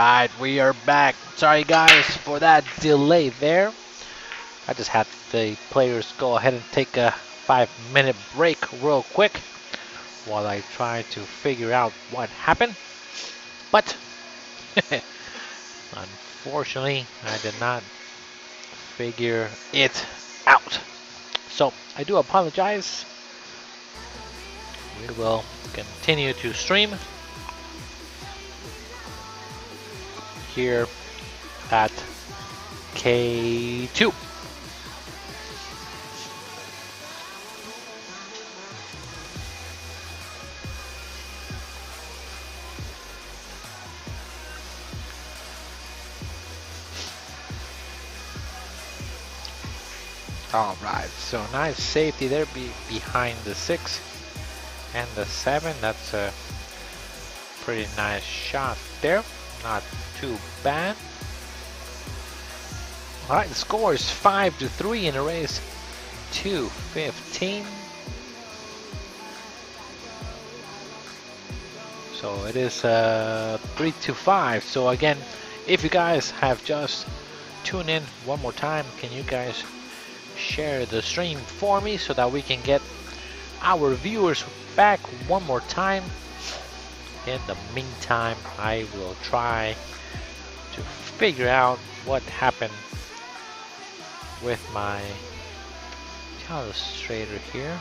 Alright, we are back. Sorry guys for that delay there. I just had the players go ahead and take a 5-minute break real quick while I try to figure out what happened. But unfortunately, I did not figure it out. So I do apologize. We will continue to stream here at K2. Alright, so nice safety there behind the 6 and the 7. That's a pretty nice shot there. Not too bad. Alright, the score is 5-3 in a race to 15. So it is 3-5. So again, if you guys have just tuned in one more time, can you guys share the stream for me so that we can get our viewers back one more time? In the meantime, I will try to figure out what happened with my illustrator here.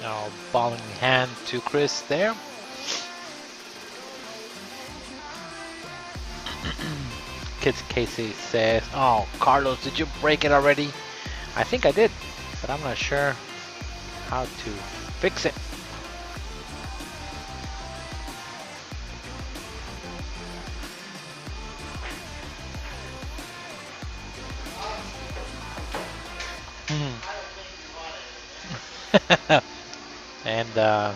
Now, ball in hand to Chris there. Kids Casey says, "Oh, Carlos, did you break it already?" I think I did, but I'm not sure how to fix it. And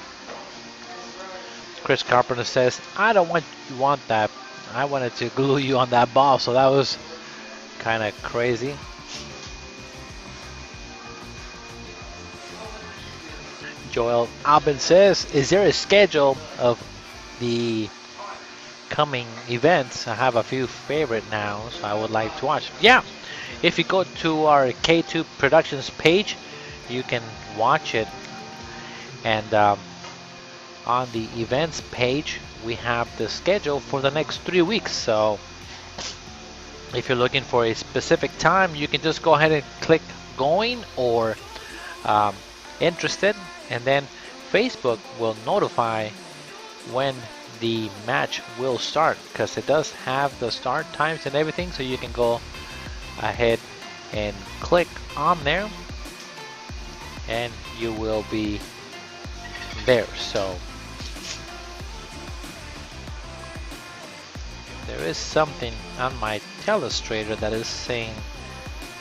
Chris Carpenter says, "I don't want that. I wanted to glue you on that ball," so that was kind of crazy. Joel Albin says, "Is there a schedule of the coming events? I have a few favorite now, so I would like to watch." Yeah, if you go to our K2 Productionz page, you can watch it. And on the events page, we have the schedule for the next 3 weeks. So if you're looking for a specific time, you can just go ahead and click going or interested, and then Facebook will notify when the match will start, because it does have the start times and everything, so you can go ahead and click on there and you will be there. So there is something on my illustrator that is saying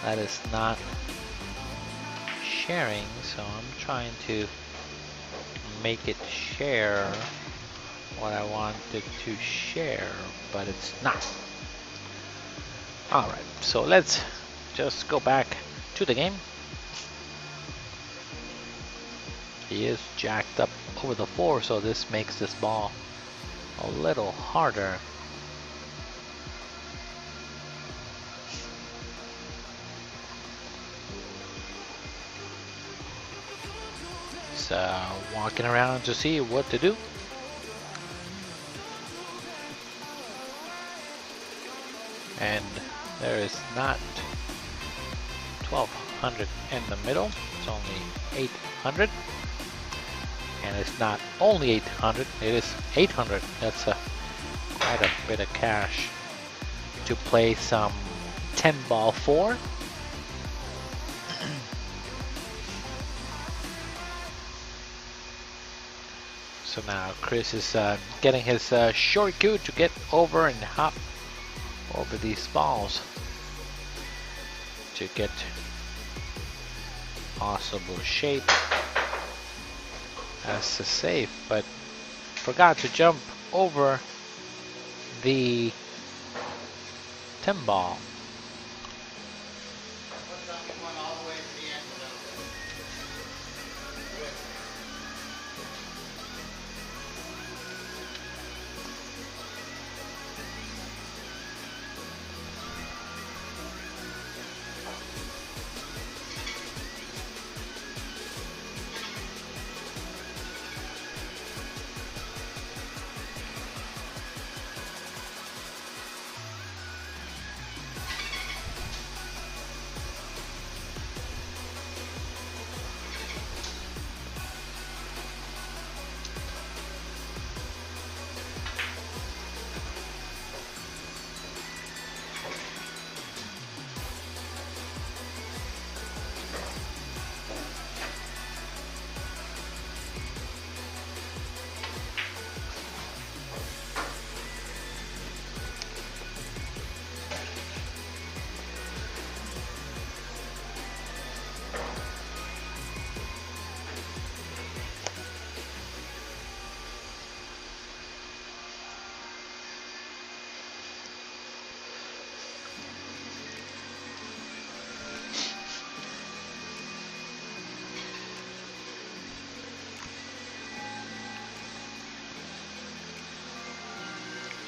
that is not sharing, so I'm trying to make it share what I wanted to share, but it's not. Alright, so let's just go back to the game. He is jacked up over the floor, so this makes this ball a little harder. He's walking around to see what to do. And there is not 1200 in the middle, it's only 800. And it's not only 800, it is 800. That's quite a bit of cash to play some 10 ball 4. So now Chris is getting his short cue to get over and hop over these balls to get possible shape as a safe, but forgot to jump over the 10 ball.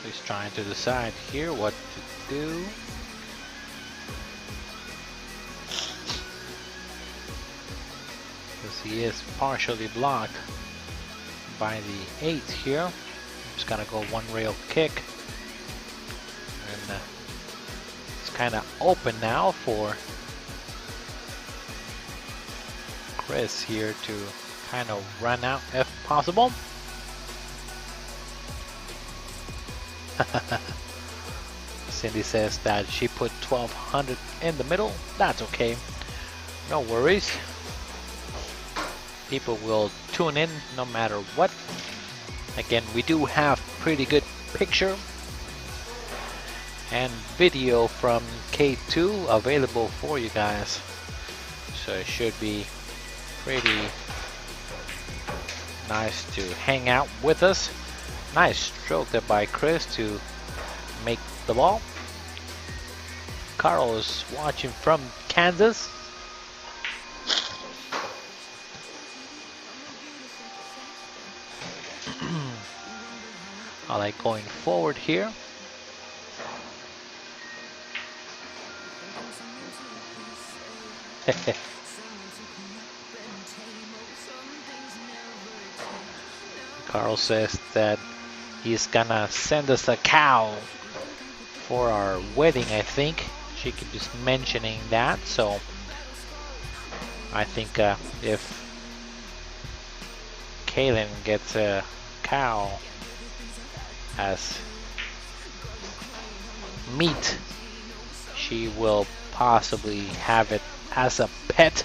He's trying to decide here what to do. Because he is partially blocked by the 8 here. Just gonna go one rail kick. And it's kind of open now for Chris here to kind of run out if possible. Cindy says that she put 1200 in the middle. That's okay. No worries. People will tune in no matter what. Again, we do have pretty good picture and video from K2 available for you guys. So it should be pretty nice to hang out with us. Nice stroke there by Chris to make the ball. Carl is watching from Kansas. I like going forward here. Carl says that he's gonna send us a cow for our wedding, I think. She keeps just mentioning that, so I think if Kaylin gets a cow as meat, she will possibly have it as a pet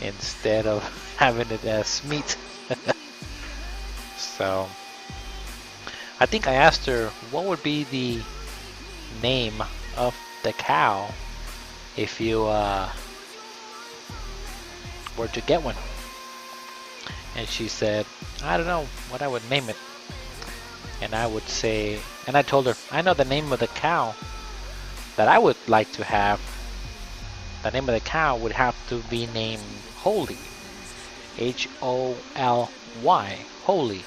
instead of having it as meat. So I think I asked her what would be the name of the cow if you were to get one, and she said, I don't know what I would name it. And I would say, and I told her, I know the name of the cow that I would like to have. The name of the cow would have to be named Holy, Holy. Holy.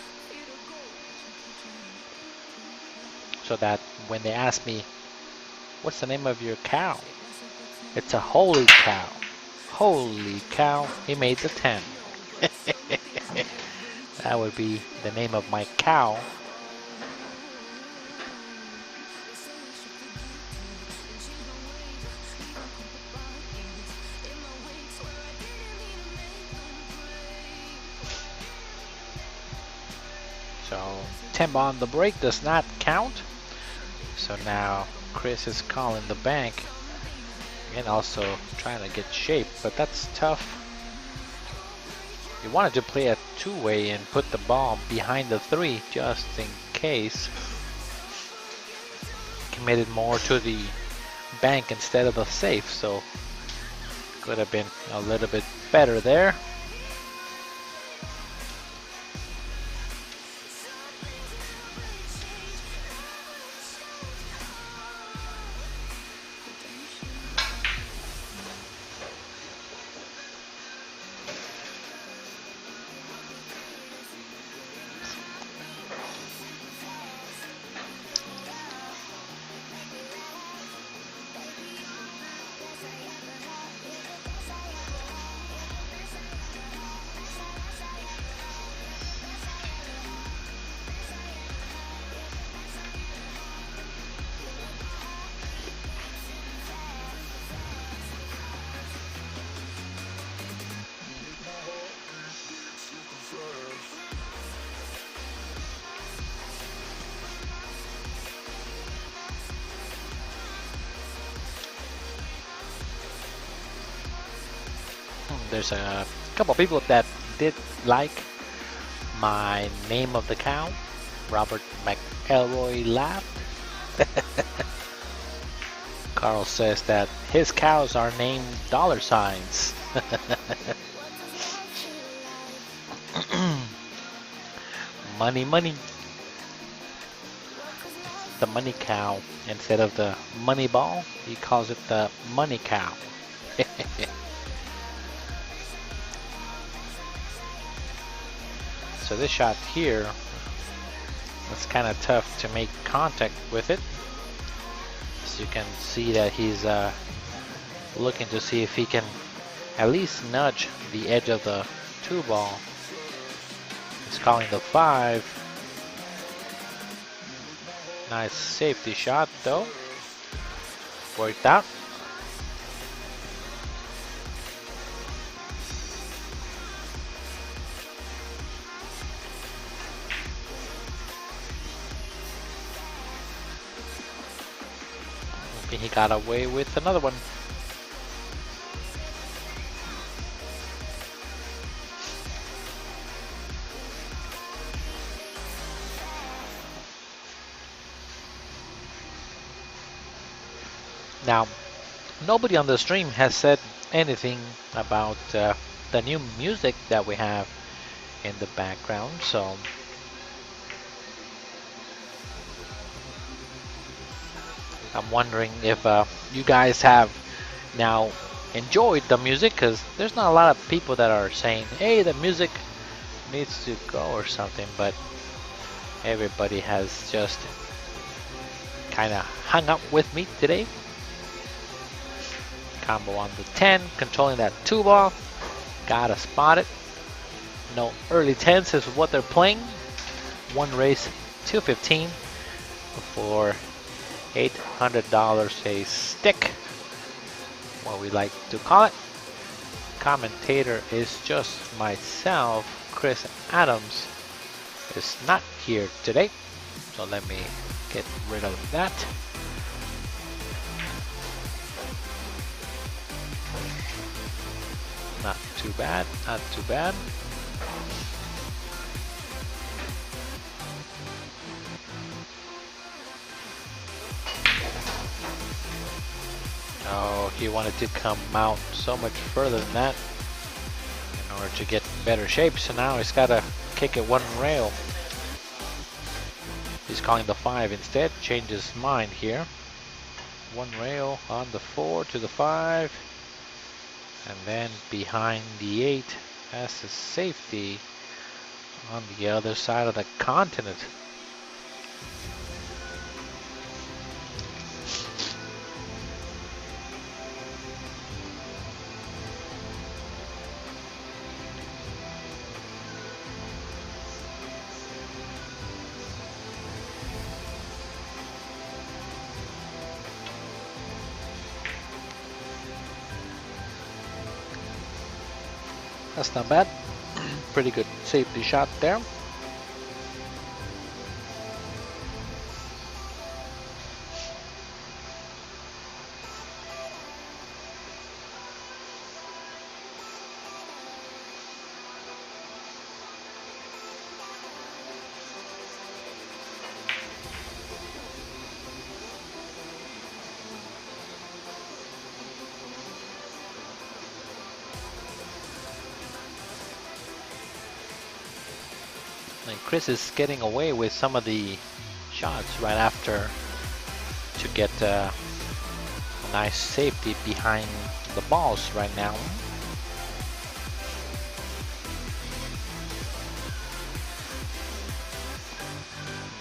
So that when they ask me, what's the name of your cow? It's a holy cow. Holy cow, he made the 10. That would be the name of my cow. So 10 on the break does not count. So now Chris is calling the bank and also trying to get shape, but that's tough. He wanted to play a two-way and put the ball behind the 3 just in case. Committed more to the bank instead of the safe, so could have been a little bit better there. There's a couple people that did like my name of the cow. Robert McElroy laughed. Carl says that his cows are named dollar signs. Money, money. The money cow instead of the money ball. He calls it the money cow. So this shot here, it's kind of tough to make contact with it. So you can see that he's looking to see if he can at least nudge the edge of the 2 ball. He's calling the 5. Nice safety shot though. Worked out. He got away with another one. Now, nobody on the stream has said anything about the new music that we have in the background, so I'm wondering if you guys have now enjoyed the music, because there's not a lot of people that are saying, hey, the music needs to go or something, but everybody has just kind of hung up with me today. Combo on the 10, controlling that 2 ball. Gotta spot it. No early 10s is what they're playing. 1 race, 215 for $800 a stick, what we like to call it. Commentator is just myself. Chris Adams is not here today, so let me get rid of that. Not too bad, not too bad. Oh, he wanted to come out so much further than that in order to get better shape, so now he's got to kick it 1 rail. He's calling the 5 instead, change his mind here. 1 rail on the 4 to the 5, and then behind the 8 Has a safety on the other side of the continent. That's not bad. Pretty good safety shot there. And Chris is getting away with some of the shots right after to get a nice safety behind the balls right now.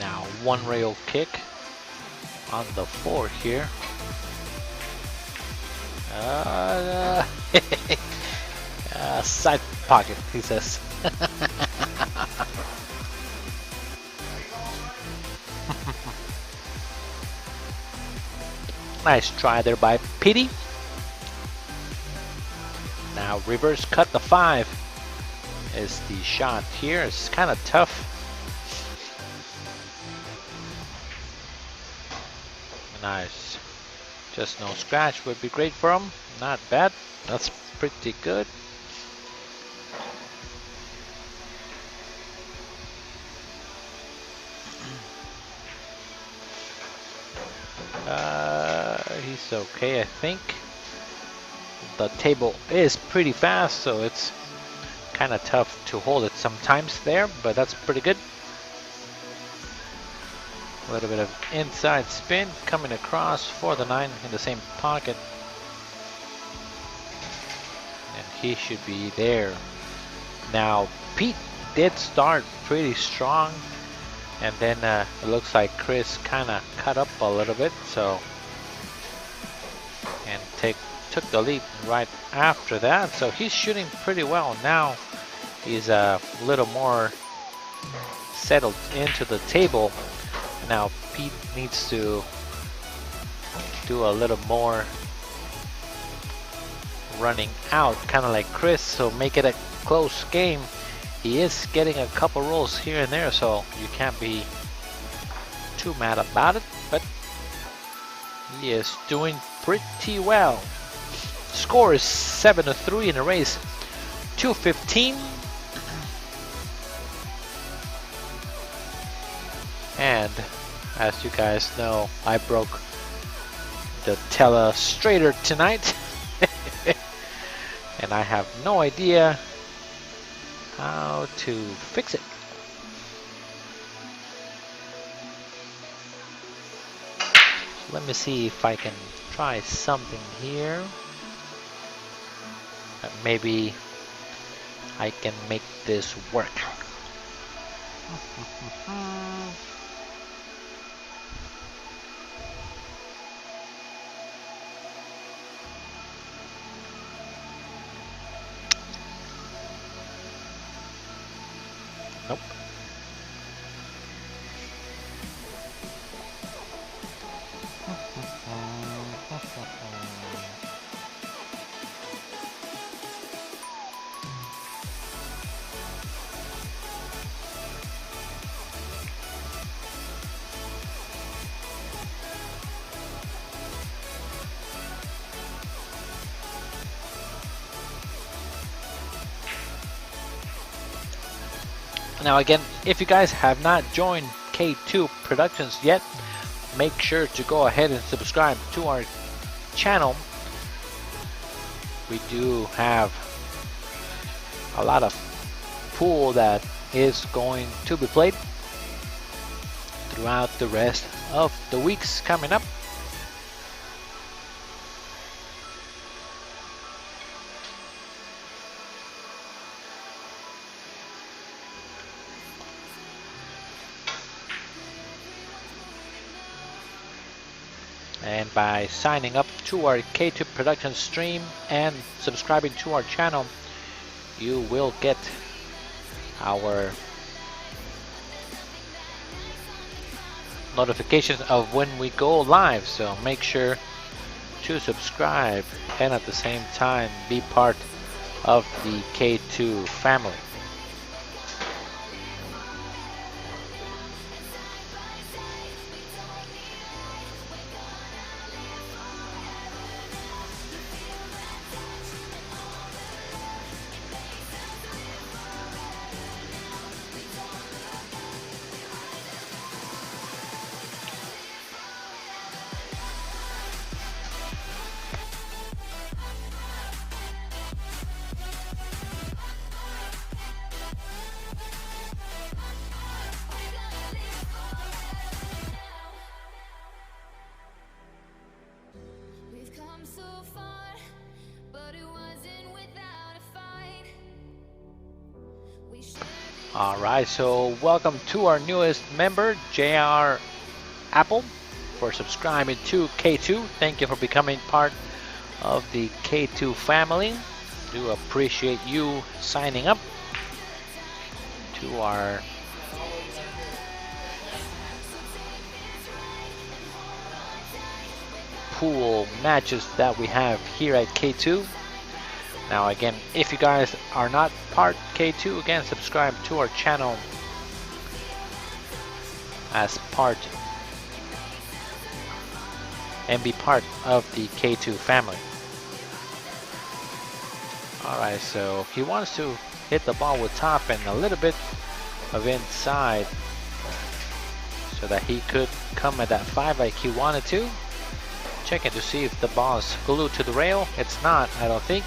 Now one rail kick on the floor here. Side pocket, he says. Nice try there by Petey. Now reverse cut the 5 is the shot here. It's kind of tough. Nice. Just no scratch would be great for him. Not bad. That's pretty good. He's okay, I think. The table is pretty fast, so it's kind of tough to hold it sometimes there, but that's pretty good. A little bit of inside spin coming across for the 9 in the same pocket. And he should be there. Now, Pete did start pretty strong, and then it looks like Chris kind of cut up a little bit, so and took the lead right after that. So he's shooting pretty well now. He's a little more settled into the table. Now Pete needs to do a little more running out, kind of like Chris, so make it a close game. He is getting a couple rolls here and there, so you can't be too mad about it, but he is doing pretty well. Score is 7-3 in the race, 2:15. And as you guys know, I broke the telestrator tonight. And I have no idea how to fix it. So let me see if I can try something here. Maybe I can make this work. Nope. Now again, if you guys have not joined K2 Productionz yet, make sure to go ahead and subscribe to our channel. We do have a lot of pool that is going to be played throughout the rest of the weeks coming up. And by signing up to our K2 Productionz stream and subscribing to our channel, you will get our notifications of when we go live. So make sure to subscribe and at the same time be part of the K2 family. Alright, so welcome to our newest member, JR Apple, for subscribing to K2. Thank you for becoming part of the K2 family. Do appreciate you signing up to our pool matches that we have here at K2. Now again, if you guys are not part K2, again subscribe to our channel as part and be part of the K2 family. Alright, so he wants to hit the ball with top and a little bit of inside so that he could come at that 5 like he wanted to. Checking to see if the ball is glued to the rail. It's not, I don't think.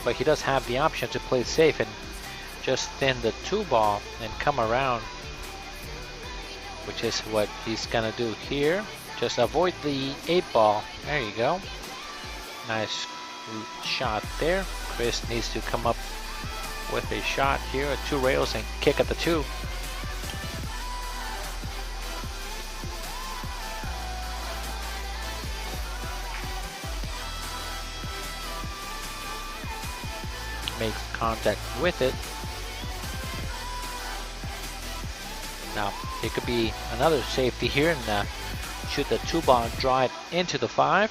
But he does have the option to play safe and just thin the 2 ball and come around, which is what he's gonna do here. Just avoid the 8 ball. There you go. Nice shot there. Chris needs to come up with a shot here at 2 rails and kick at the 2. Makes contact with it. Now it could be another safety here and shoot the 2 ball and draw it into the 5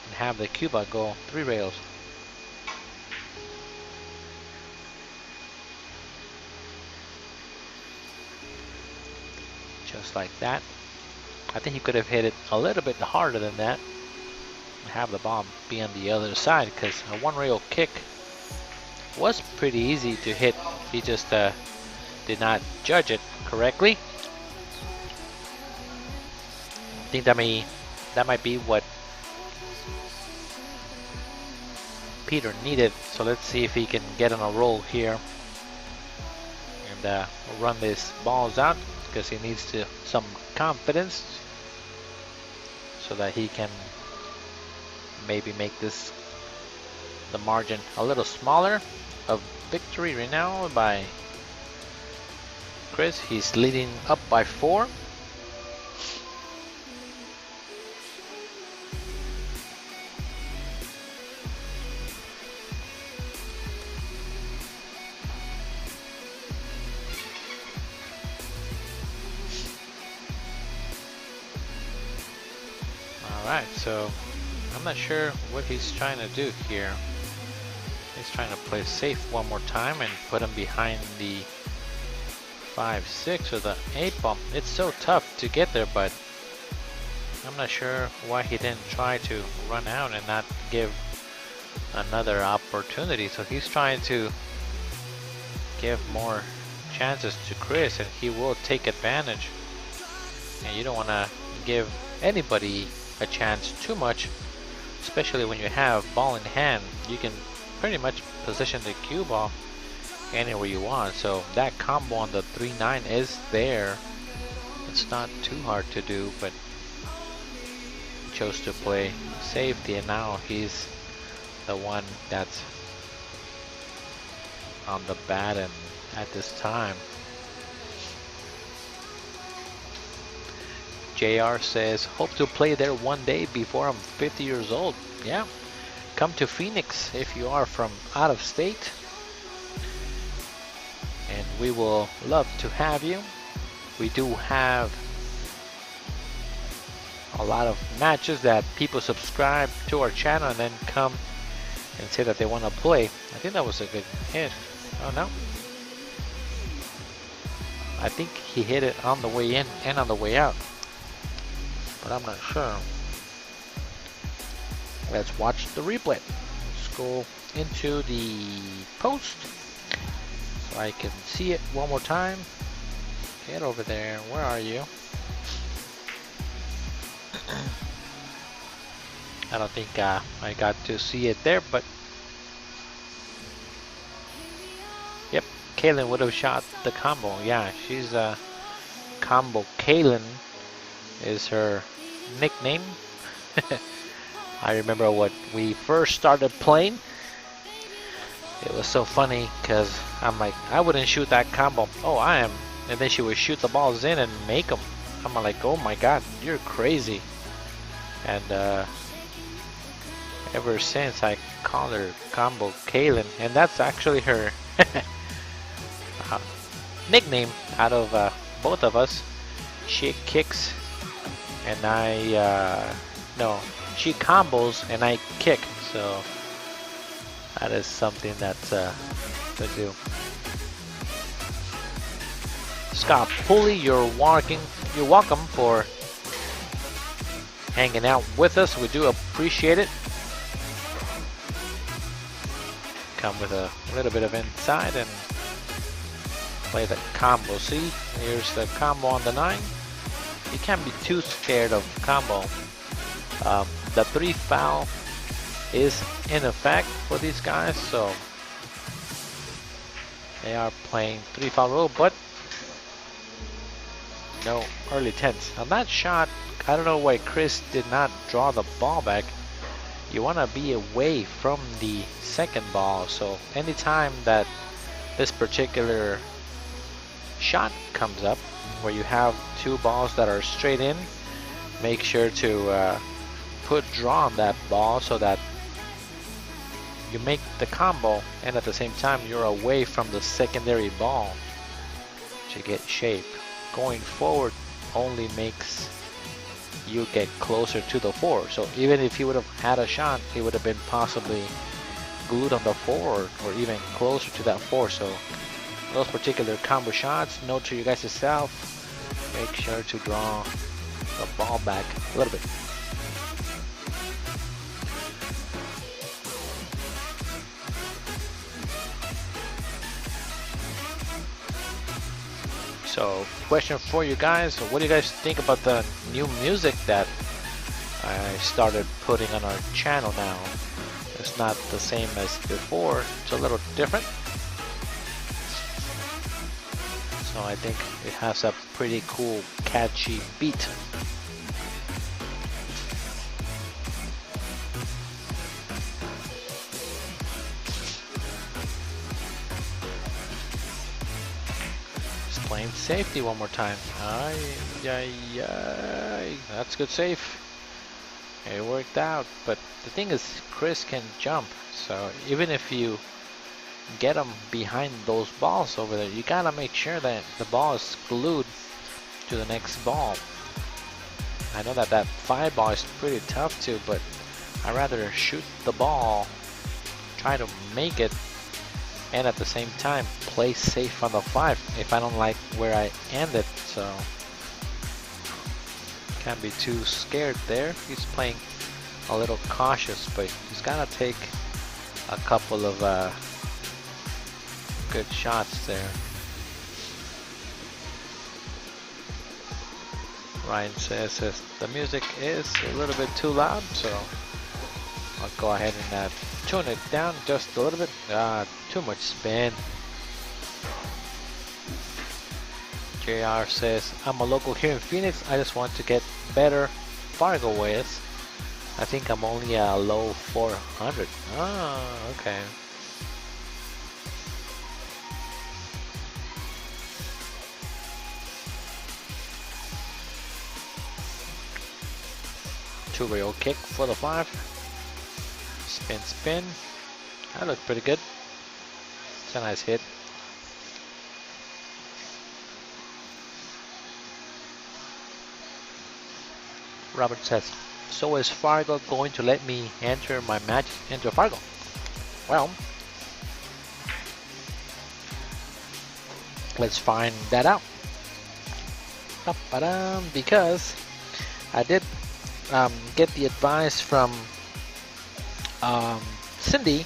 and have the Cuba go 3 rails. Just like that. I think he could have hit it a little bit harder than that and have the ball be on the other side, because a 1 rail kick was pretty easy to hit. He just did not judge it correctly. I think that might be what Peter needed. So let's see if he can get on a roll here and run these balls out, because he needs some confidence so that he can maybe make this the margin a little smaller of victory right now by Chris. He's leading up by 4. Alright, so I'm not sure what he's trying to do here. He's trying to play safe one more time and put him behind the 5-6 or the 8 ball. It's so tough to get there, but I'm not sure why he didn't try to run out and not give another opportunity. So he's trying to give more chances to Chris, and he will take advantage. And you don't want to give anybody a chance too much, especially when you have ball in hand. You can pretty much position the cue ball anywhere you want. So that combo on the 3-9 is there. It's not too hard to do, but he chose to play safety, and now he's the one that's on the bat and at this time. JR says, hope to play there one day before I'm 50 years old. Yeah, come to Phoenix if you are from out of state, and we will love to have you. We do have a lot of matches that people subscribe to our channel and then come and say that they want to play. I think that was a good hit. Oh no. I think he hit it on the way in and on the way out, but I'm not sure. Let's watch the replay. Let's go into the post so I can see it one more time. Get over there. Where are you? I don't think I got to see it there, but yep, Kaylin would have shot the combo. Yeah, she's Combo Kaylin is her nickname. I remember when we first started playing, it was so funny because I'm like, I wouldn't shoot that combo. Oh, I am. And then she would shoot the balls in and make them. I'm like, oh my god, you're crazy. And ever since I call her Combo Kaylin, and that's actually her nickname out of both of us. She kicks and I no, she combos and I kick, so that is something that's to do. Scott Pulley, you're welcome for hanging out with us. We do appreciate it. Come with a little bit of inside and play the combo. See, here's the combo on the 9. You can't be too scared of combo. The 3 foul is in effect for these guys, so they are playing 3 foul rule, but no early 10s. On that shot, I don't know why Chris did not draw the ball back. You want to be away from the second ball, so anytime that this particular shot comes up where you have 2 balls that are straight in, make sure to put draw on that ball so that you make the combo, and at the same time you're away from the secondary ball to get shape. Going forward only makes you get closer to the 4. So even if he would have had a shot, he would have been possibly glued on the 4 or even closer to that 4. So those particular combo shots, note to you guys yourself, make sure to draw the ball back a little bit. So, question for you guys, what do you guys think about the new music that I started putting on our channel now? It's not the same as before, it's a little different. So I think it has a pretty cool, catchy beat. Playing safety one more time. That's good safe. It worked out, but the thing is, Chris can jump, so even if you get him behind those balls over there, you gotta make sure that the ball is glued to the next ball. I know that that 5 ball is pretty tough too, but I'd rather shoot the ball, try to make it, and at the same time play safe on the 5 if I don't like where I ended. So can't be too scared there. He's playing a little cautious, but he's gotta take a couple of good shots there. Ryan says the music is a little bit too loud, so I'll go ahead and tune it down just a little bit. Too much spin. JR says, I'm a local here in Phoenix. I just want to get better Fargo ways. I think I'm only a low 400. Oh, okay. Two-rail kick for the 5. Spin, spin. That looked pretty good. It's a nice hit. Robert says, so is Fargo going to let me enter my match into Fargo? Well, let's find that out. Because I did get the advice from Cindy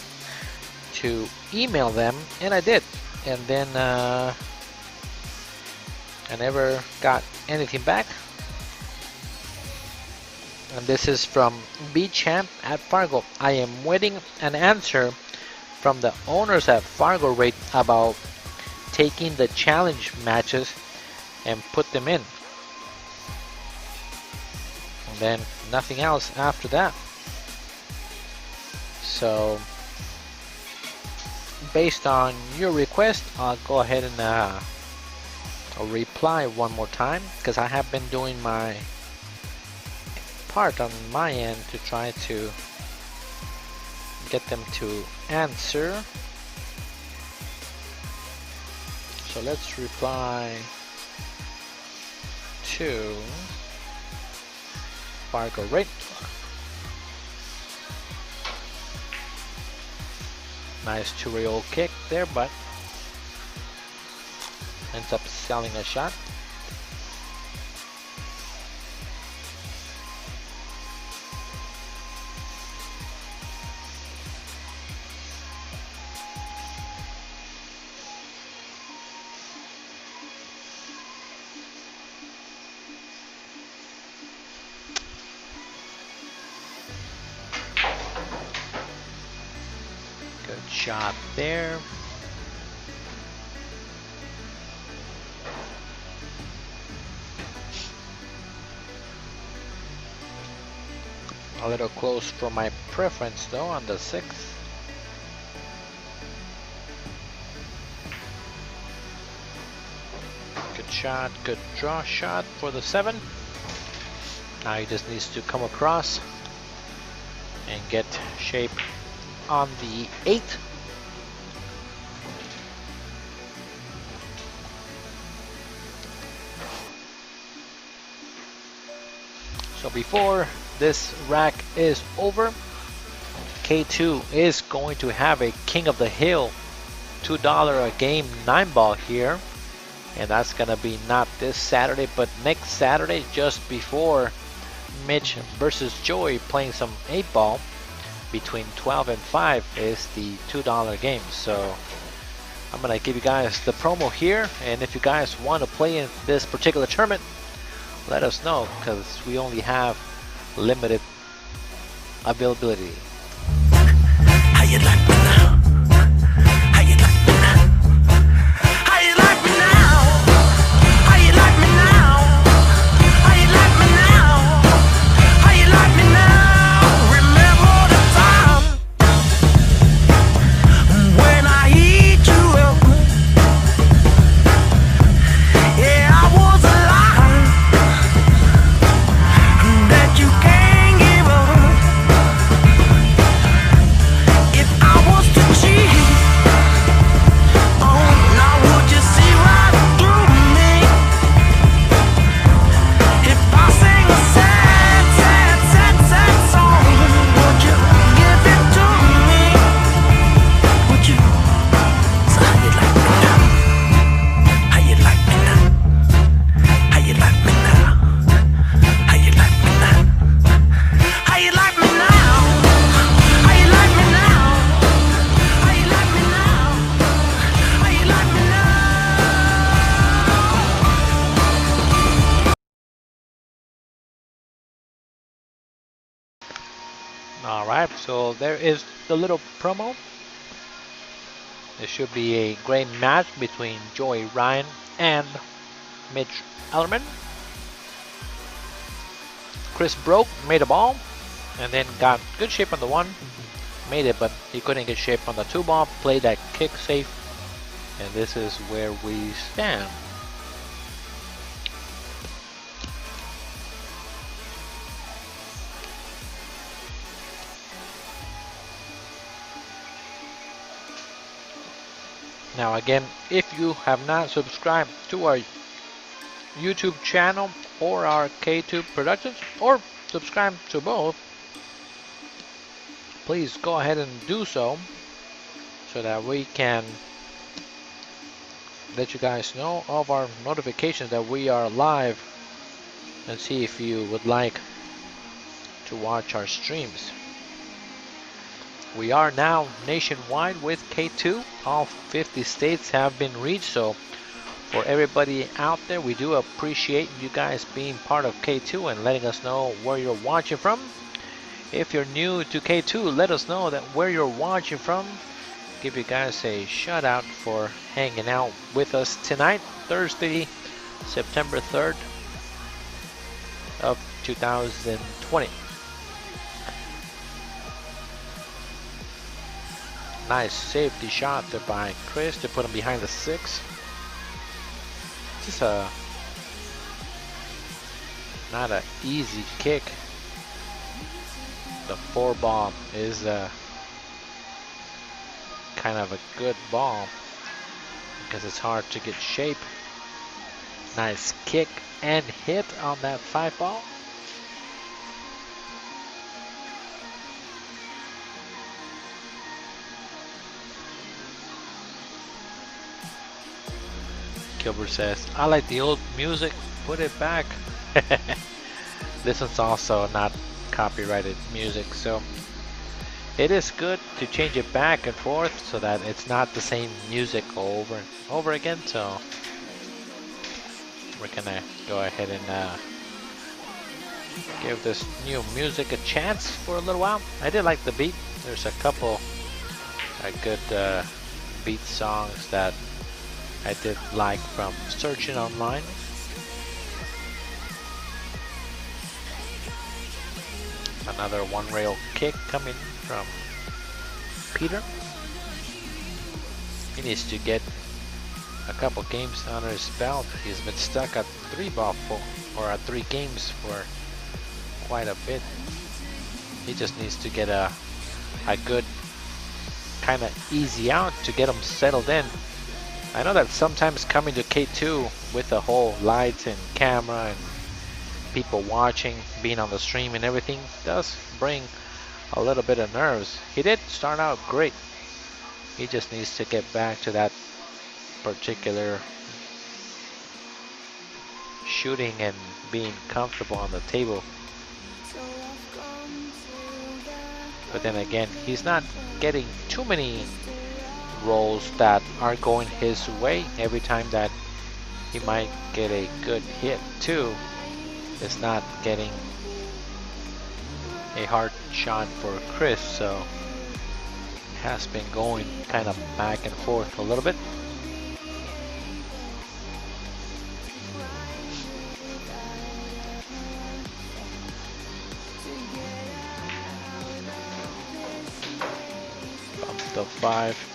to email them, and I did. And then I never got anything back. And this is from B-Champ at Fargo. I am waiting an answer from the owners at Fargo Rate about taking the challenge matches and put them in. And then nothing else after that. So based on your request, I'll go ahead and I'll reply one more time, because I have been doing my part on my end to try to get them to answer. So let's reply to Fargo Rate. Nice two-rail kick there, but ends up selling a shot. Good shot there. A little close for my preference though on the 6. Good shot, good draw shot for the 7. Now he just needs to come across and get shape on the 8. So before this rack is over, K2 is going to have a King of the Hill $2 a game 9-ball here, and that's gonna be not this Saturday but next Saturday, just before Mitch versus Joey playing some 8-ball. Between 12 and 5 is the $2 game. So I'm gonna give you guys the promo here, and if you guys want to play in this particular tournament, let us know, because we only have limited availability. How you like me now? How you like me now? How you like me now? How you like me now? How you like me now? How you like me now? Remember the time when I eat you up? Yeah, I was alive, that you can't give up. If I was to cheat, oh, now would you see right through me? If I sing a sad, sad, sad, sad song, would you give it to me? Would you? So how you like me now? How you like me now? How you like me now? How you like me now? How you like me now? How you like me now? How you like me now? How you like me now? Alright, so there is the little promo. There should be a great match between Joey Ryan and Mitch Ellerman. Chris broke, made a ball, and then got good shape on the 1. Made it, but he couldn't get shape on the 2 ball. Played that kick safe, and this is where we stand. Now again, if you have not subscribed to our YouTube channel or our K2 Productions, or subscribe to both, please go ahead and do so that we can let you guys know of our notifications that we are live, and see if you would like to watch our streams. We are now nationwide with K2. All 50 states have been reached, so for everybody out there, we do appreciate you guys being part of K2 and letting us know where you're watching from. If you're new to K2, let us know that where you're watching from. Give you guys a shout out for hanging out with us tonight, Thursday, September 3rd of 2020. Nice safety shot there by Chris to put him behind the 6. Just not an easy kick. The 4 ball is kind of a good ball because it's hard to get shape. Nice kick and hit on that 5 ball. Gilbert says, I like the old music, put it back. This one's also not copyrighted music, so it is good to change it back and forth so that it's not the same music over and over again. So we're gonna go ahead and give this new music a chance for a little while. I did like the beat. There's a couple good beat songs that I did like from searching online. Another one rail kick coming from Peter. He needs to get a couple games under his belt. He's been stuck at 3 games for quite a bit. He just needs to get a good kind of easy out to get him settled in. I know that sometimes coming to K2 with the whole lights and camera and people watching, being on the stream and everything does bring a little bit of nerves. He did start out great. He just needs to get back to that particular shooting and being comfortable on the table. But then again, he's not getting too many rolls that are going his way. Every time that he might get a good hit too, it's not getting a hard shot for Chris, so has been going kind of back and forth a little bit. Up to 5.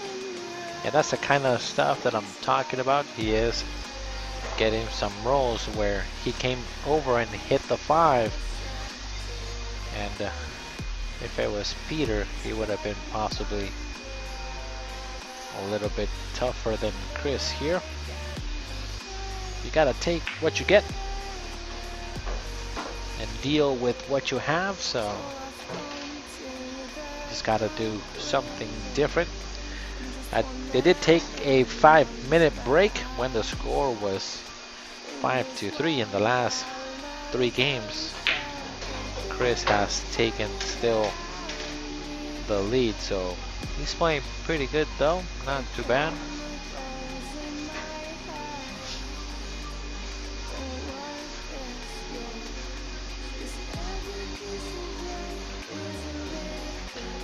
Yeah, that's the kind of stuff that I'm talking about. He is getting some rolls where he came over and hit the 5. And if it was Peter, he would have been possibly a little bit tougher than Chris here. You gotta take what you get and deal with what you have, so just gotta do something different. They did take a 5-minute break when the score was 5-3 in the last 3 games. Chris has taken still the lead, so he's playing pretty good though, not too bad.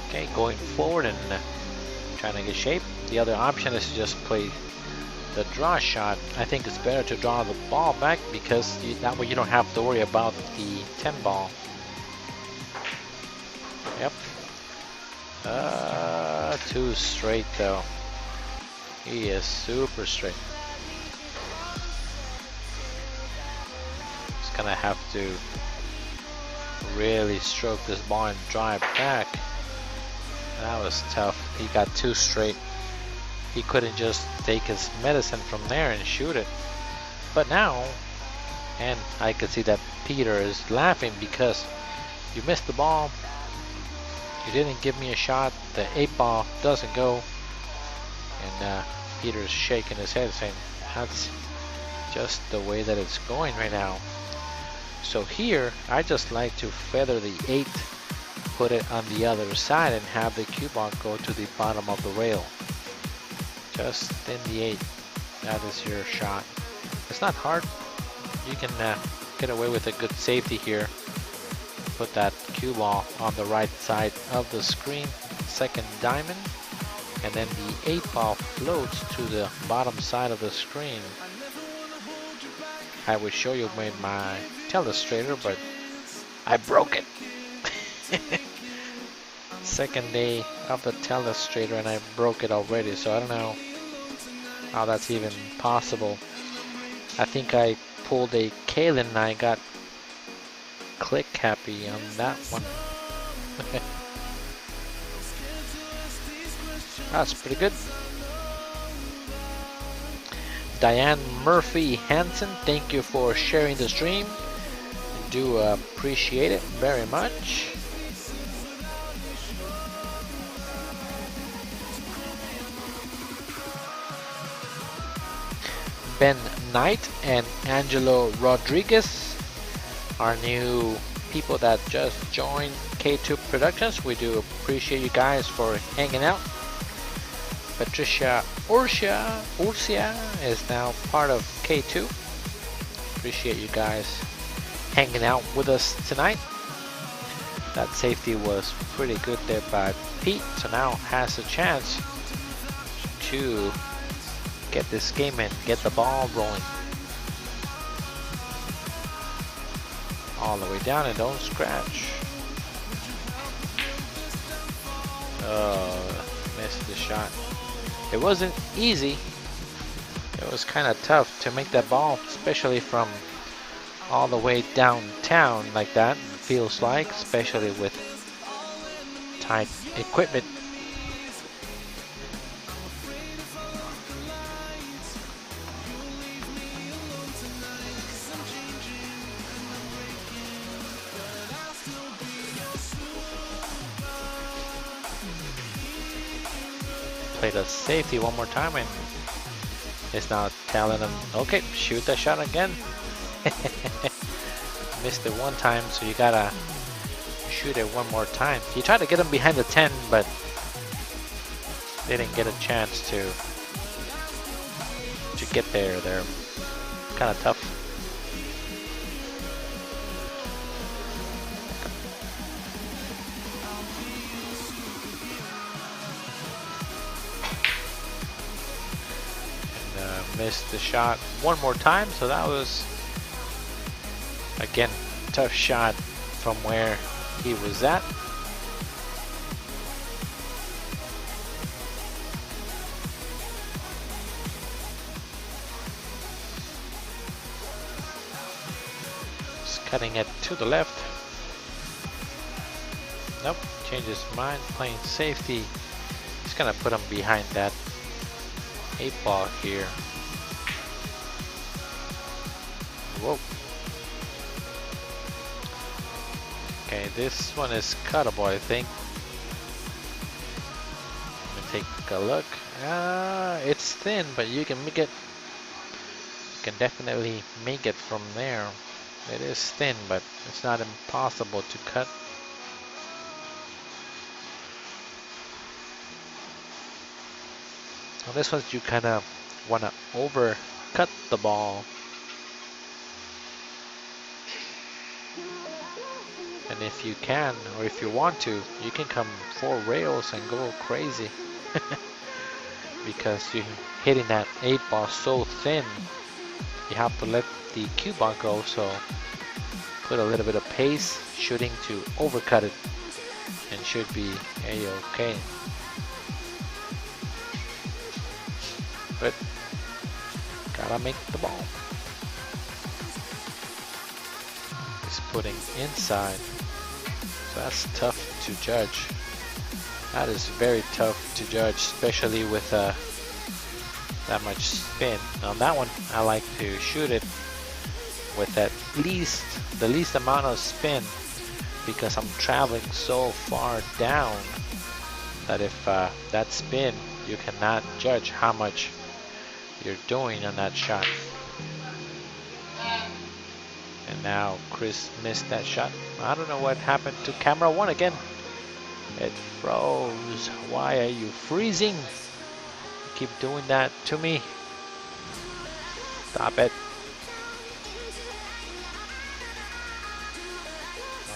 Okay, going forward and trying to get shape. The other option is to just play the draw shot. I think it's better to draw the ball back because that way you don't have to worry about the 10 ball. Yep. Too straight though. He is super straight. Just gonna have to really stroke this ball and drive back. That was tough. He got too straight. he couldn't just take his medicine from there and shoot it. But now, and I can see that Peter is laughing because you missed the ball. You didn't give me a shot. The 8-ball doesn't go. And Peter's shaking his head saying, that's just the way that it's going right now. So here, I just like to feather the 8, put it on the other side, and have the cue ball go to the bottom of the rail. Just in the 8. That is your shot. It's not hard. You can get away with a good safety here. Put that cue ball on the right side of the screen, second diamond, and then the 8-ball floats to the bottom side of the screen. I would show you with my telestrator, but I broke it. Second day of the telestrator and I broke it already, so I don't know how that's even possible. I think I pulled a Kalen and I got click happy on that one. That's pretty good. Diane Murphy Hansen, thank you for sharing the stream. Do appreciate it very much. Ben Knight and Angelo Rodriguez are new people that just joined K2 Productionz. We do appreciate you guys for hanging out. Patricia Ursia is now part of K2. Appreciate you guys hanging out with us tonight. That safety was pretty good there by Pete, so now has a chance to get this game and get the ball rolling. All the way down and don't scratch. Oh, missed the shot. It wasn't easy. It was kind of tough to make that ball, especially from all the way downtown like that. It feels like, especially with tight equipment. Play the safety one more time and it's now telling him, okay, shoot that shot again. Missed it one time, so you gotta shoot it one more time. He tried to get him behind the 10, but didn't get a chance to get there. They're kind of tough. Missed the shot one more time, so that was again tough shot from where he was at. Just cutting it to the left. Nope, changed his mind, playing safety. He's gonna put him behind that 8-ball here. Whoa. Okay, this one is cuttable, I think. Let me take a look. It's thin, but you can make it. You can definitely make it from there. It is thin, but it's not impossible to cut. Well, this one you kind of want to overcut the ball. And if you can, or if you want to, you can come 4 rails and go crazy. Because you're hitting that 8-ball so thin, you have to let the cue ball go, so put a little bit of pace shooting to overcut it and should be a-okay. But gotta make the ball. It's putting inside. So that's tough to judge. That is very tough to judge, especially with that much spin. On that one, I like to shoot it with the least amount of spin, because I'm traveling so far down that if that spin, you cannot judge how much you're doing on that shot. And now Chris missed that shot. I don't know what happened to camera one again. It froze. Why are you freezing? Keep doing that to me. Stop it.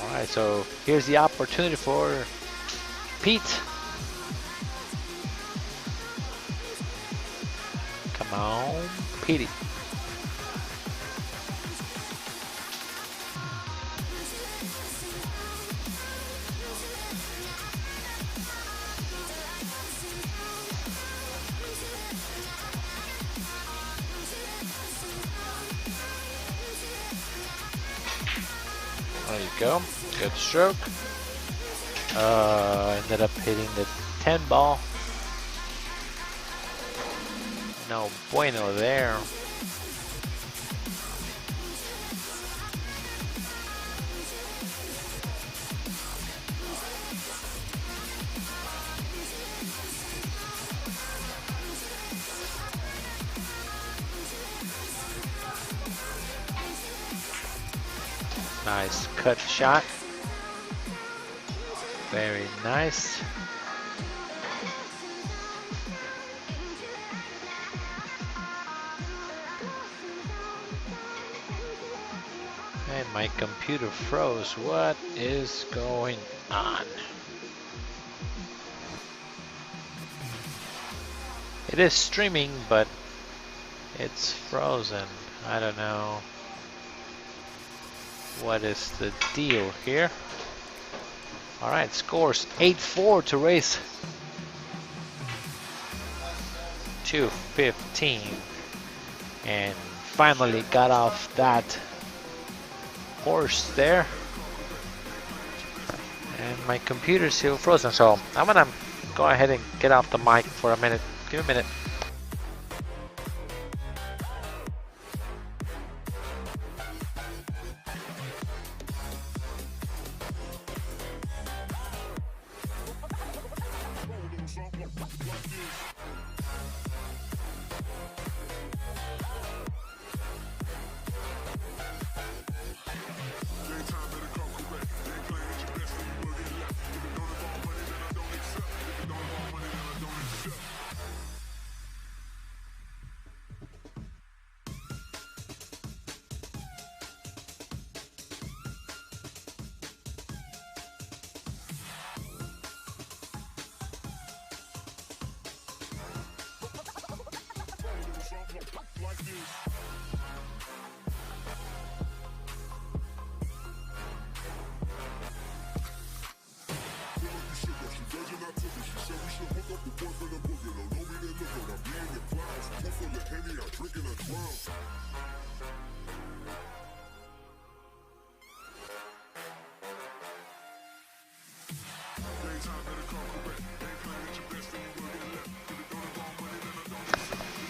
Alright, so here's the opportunity for Pete. Come on, Petey. There you go. Good stroke. Ended up hitting the 10 ball. No bueno there. Nice cut shot. Very nice. And my computer froze. What is going on? It is streaming, but it's frozen. I don't know what is the deal here. All right, scores 8-4 to race 215, and finally got off that horse there. And my computer's still frozen, so I'm gonna go ahead and get off the mic for a minute. Give me a minute.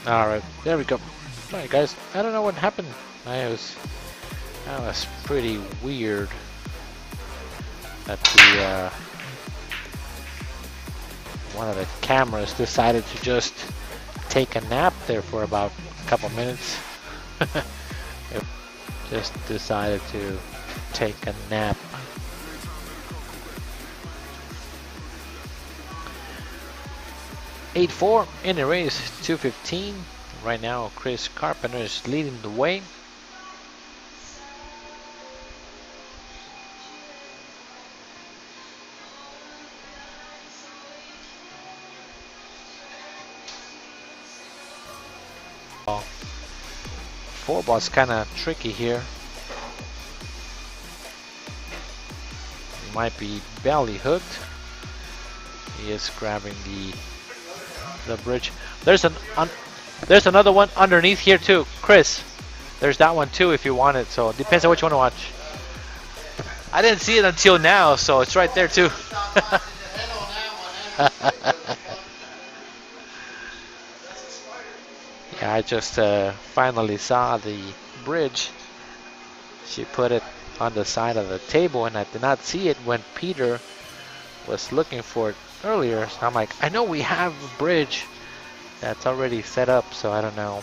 All right, there we go. Sorry guys, I don't know what happened. That was pretty weird that the one of the cameras decided to just take a nap there for about a couple minutes. It just decided to take a nap. (8-4) in the race, 215. Right now, Chris Carpenter is leading the way. Four ball's kind of tricky here. He might be belly hooked. He is grabbing the bridge. There's another one underneath here too, Chris. There's that one too if you want it. So it depends on which one to watch. I didn't see it until now, so it's right there too. I just finally saw the bridge. She put it on the side of the table, and I did not see it when Peter was looking for it earlier. So I'm like, I know we have a bridge that's already set up, so I don't know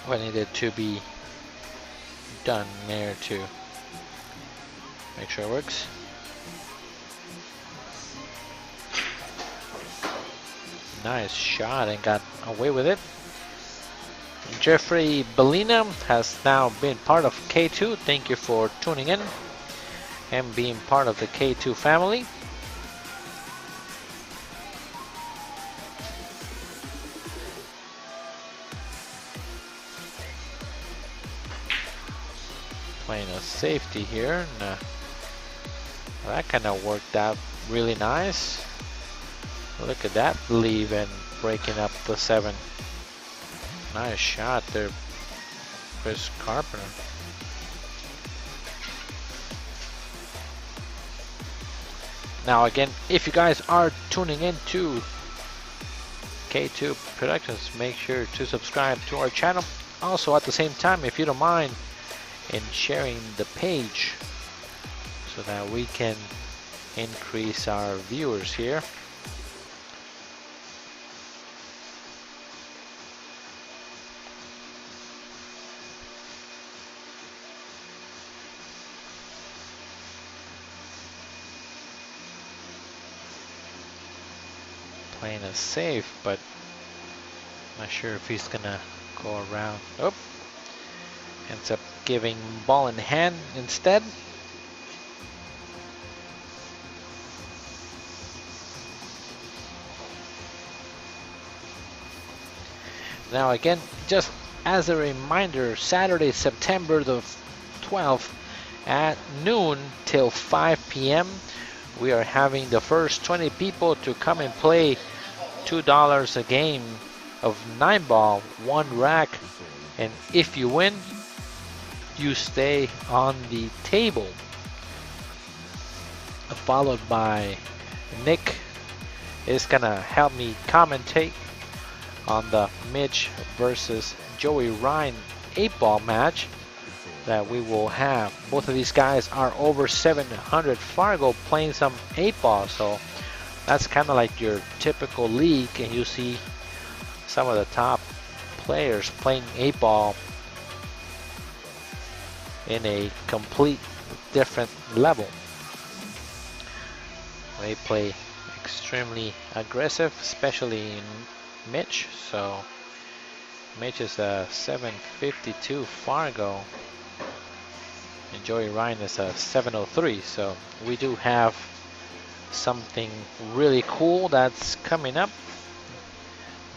what needed to be done there to make sure it works. Nice shot and got away with it. Jeffrey Bellina has now been part of K2. Thank you for tuning in and being part of the K2 family. Playing a safety here. And, that kind of worked out really nice. Look at that leave and breaking up the 7. Nice shot there, Chris Carpenter. Now again, if you guys are tuning in to K2 Productions, make sure to subscribe to our channel. Also at the same time, if you don't mind, in sharing the page so that we can increase our viewers here. Playing a safe, but not sure if he's gonna go around. Oh, ends up giving ball in hand instead. Now again, just as a reminder, Saturday, September the 12th at noon till 5 p.m. we are having the first 20 people to come and play $2 a game of 9-ball, 1 rack, and if you win, you stay on the table. Followed by Nick is gonna help me commentate on the Mitch versus Joey Ryan 8-ball match that we will have. Both of these guys are over 700 Fargo playing some 8-ball, so that's kind of like your typical league, and you see some of the top players playing 8-ball in a complete different level. They play extremely aggressive, especially in Mitch. So Mitch is a 752 Fargo, and Joey Ryan is a 703. So we do have something really cool that's coming up.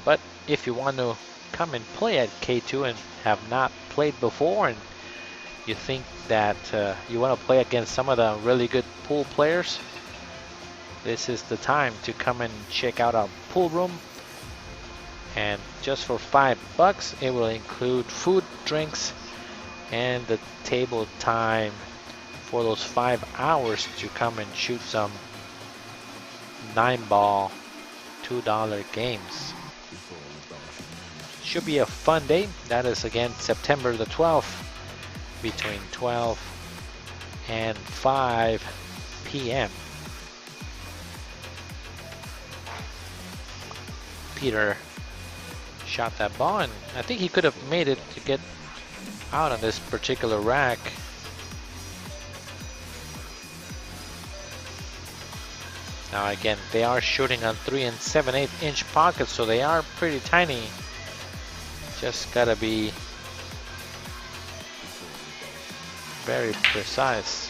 But if you want to come and play at K2 and have not played before, and you think that you want to play against some of the really good pool players, this is the time to come and check out our pool room. And just for $5, it will include food, drinks, and the table time for those 5 hours to come and shoot some 9-ball $2 games. Should be a fun day. That is again September the 12th between 12 and 5 p.m. Peter shot that ball, and I think he could have made it to get out on this particular rack. Now again, they are shooting on 3 7/8 inch pockets, so they are pretty tiny. Just gotta be very precise.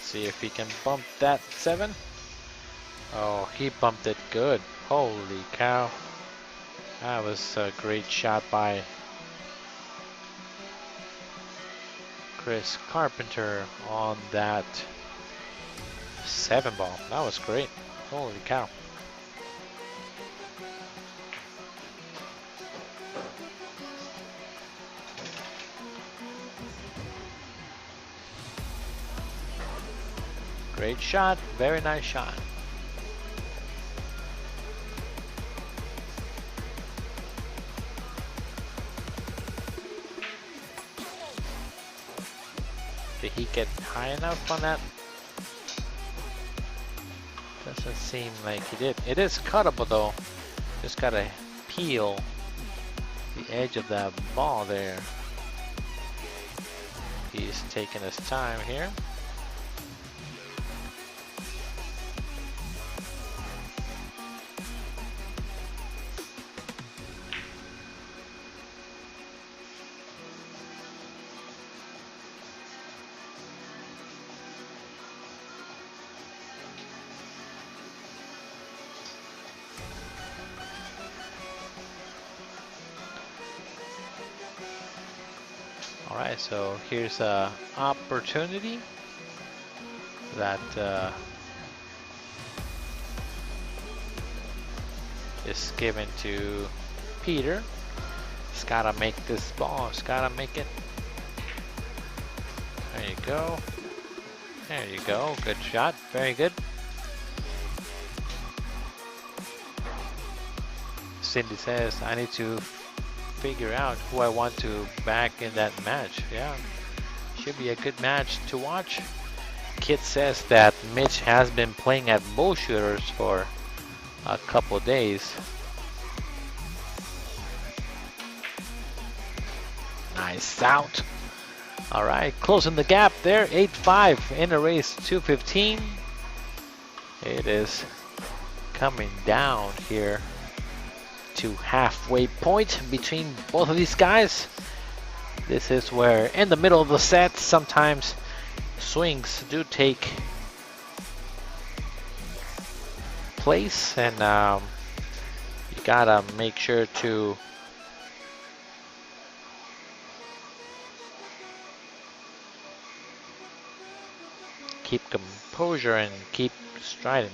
See if he can bump that 7. Oh, he bumped it good. Holy cow. That was a great shot by Chris Carpenter on that 7-ball. That was great. Holy cow. Great shot. Very nice shot. Did he get high enough on that? Doesn't seem like he did. It is cuttable though. Just gotta peel the edge of that ball there. He's taking his time here. Alright, so here's a opportunity that is given to Peter. He's gotta make this ball, he's gotta make it. There you go. There you go, good shot, very good. Cindy says, I need to figure out who I want to back in that match. Yeah, should be a good match to watch. Kid says that Mitch has been playing at bull shooters for a couple days. Nice out. Alright, closing the gap there, 8-5 in a race, 2:15. It is coming down here to halfway point between both of these guys. This is where in the middle of the set sometimes swings do take place, and you gotta make sure to keep composure and keep striding.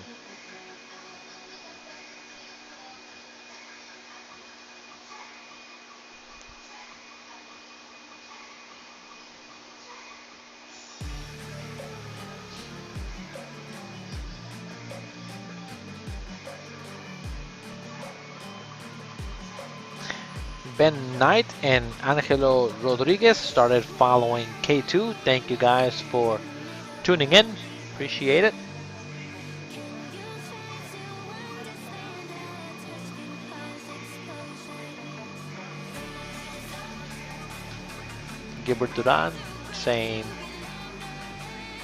Ben Knight and Angelo Rodriguez started following K2. Thank you guys for tuning in. Appreciate it. Gilbert Duran saying,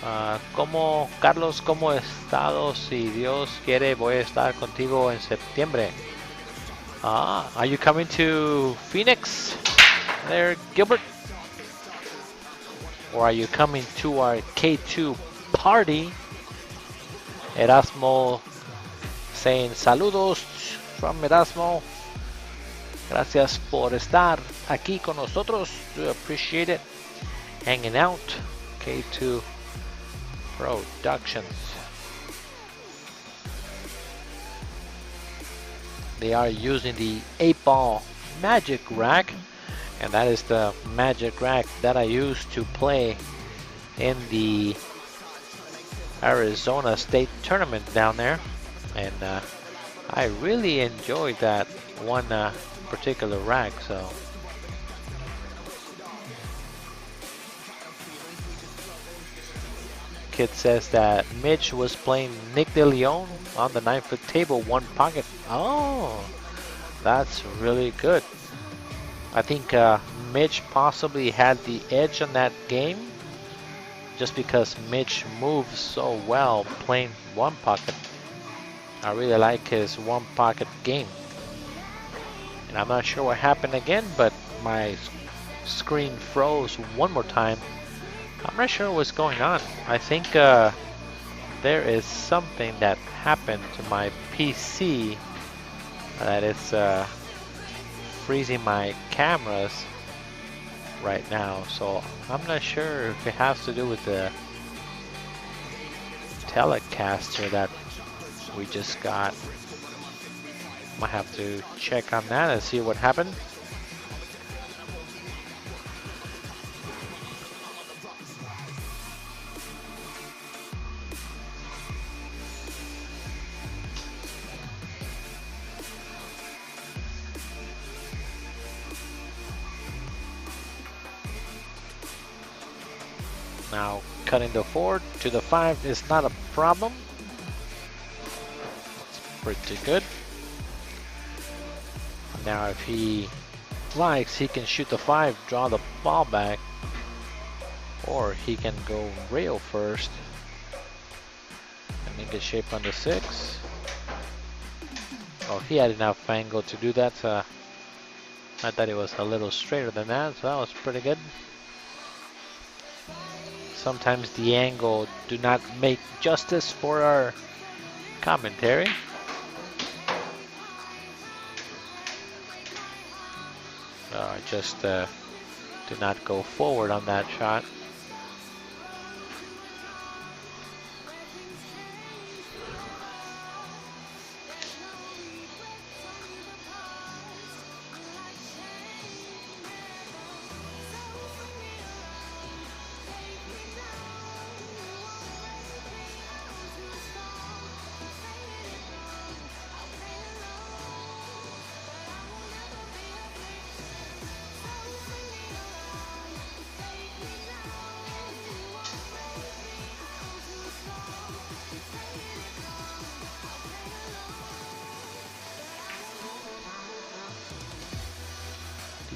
Carlos, ¿cómo estado? Si Dios quiere, voy a estar contigo en septiembre. Are you coming to Phoenix there, Gilbert? Or are you coming to our K2 party? Erasmo saying saludos from Erasmo. Gracias por estar aquí con nosotros. We appreciate it. Hanging out. K2 Productionz. They are using the 8-ball magic rack, and that is the magic rack that I used to play in the Arizona State tournament down there, and I really enjoyed that one particular rack. So Kid says that Mitch was playing Nick De Leon on the 9-foot table, one pocket. Oh, that's really good. I think Mitch possibly had the edge on that game just because Mitch moves so well playing one pocket. I really like his one pocket game. And I'm not sure what happened again, but my screen froze one more time. I'm not sure what's going on. I think there is something that happened to my PC that is freezing my cameras right now. So I'm not sure if it has to do with the Telecaster that we just got. Might have to check on that and see what happened. Now cutting the 4 to the 5 is not a problem. It's pretty good. Now if he likes, he can shoot the 5, draw the ball back, or he can go rail first and then get shape on the 6. Oh, he had enough angle to do that. I thought it was a little straighter than that, so that was pretty good. Sometimes the angle do not make justice for our commentary. Just do not go forward on that shot.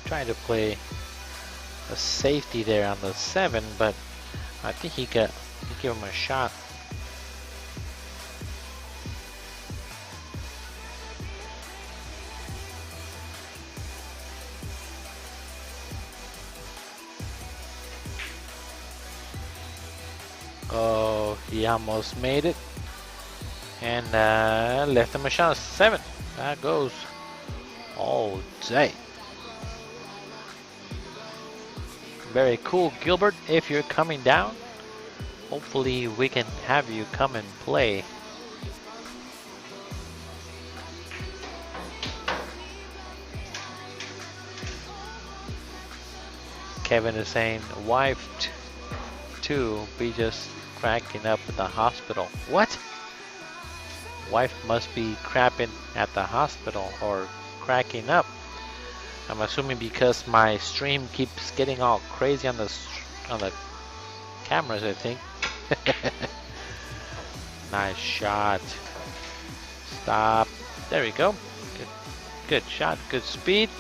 Trying to play a safety there on the 7, but I think he give him a shot. Oh, he almost made it, and left him a shot. 7. That goes all day. Very cool, Gilbert. If you're coming down, hopefully we can have you come and play. Kevin is saying, wife too, be just cracking up at the hospital. What? Wife must be crapping at the hospital or cracking up. I'm assuming because my stream keeps getting all crazy on the cameras, I think. Nice shot. Stop. There we go. Good shot. Good speed.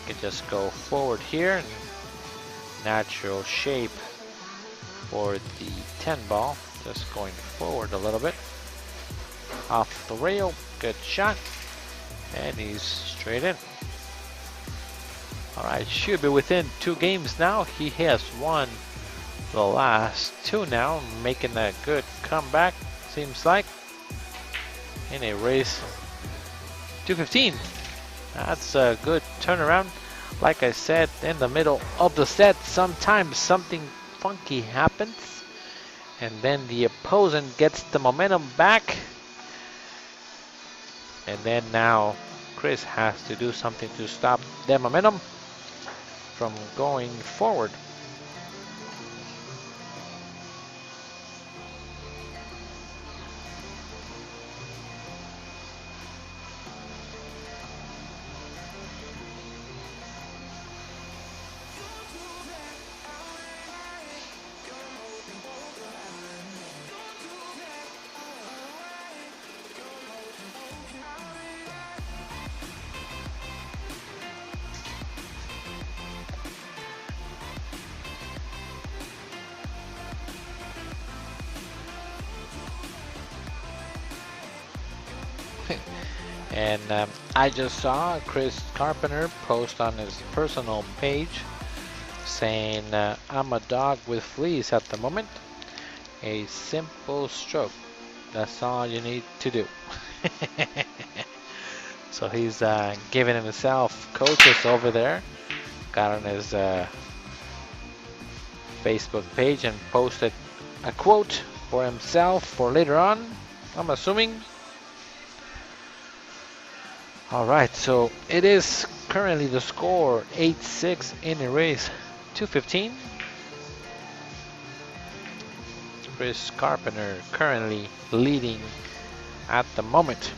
You can just go forward here. Natural shape for the 10 ball. Just going forward a little bit. Off the rail. Good shot. And he's straight in. Alright, should be within 2 games now. He has won the last 2 now, making a good comeback, seems like, in a race. 2:15. That's a good turnaround. Like I said, in the middle of the set, sometimes something funky happens, and then the opponent gets the momentum back. And then now Chris has to do something to stop their momentum from going forward. And I just saw Chris Carpenter post on his personal page saying, I'm a dog with fleas at the moment. A simple stroke. That's all you need to do. So he's giving himself coaches over there. Got on his Facebook page and posted a quote for himself for later on, I'm assuming. Alright, so it is currently the score 8-6 in a race 2:15. Chris Carpenter currently leading at the moment.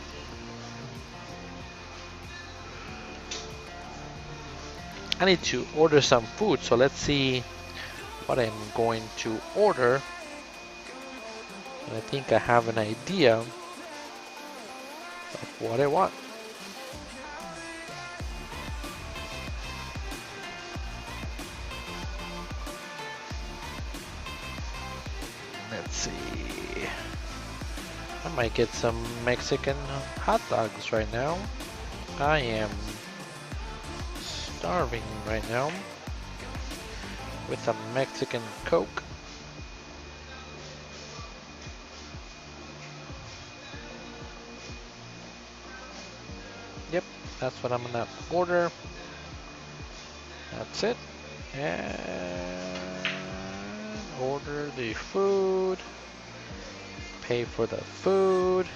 I need to order some food, so let's see what I'm going to order. And I think I have an idea of what I want. Let's see. I might get some Mexican hot dogs right now. I am starving right now with a Mexican Coke. Yep, that's what I'm gonna order. That's it. And order the food. Pay for the food.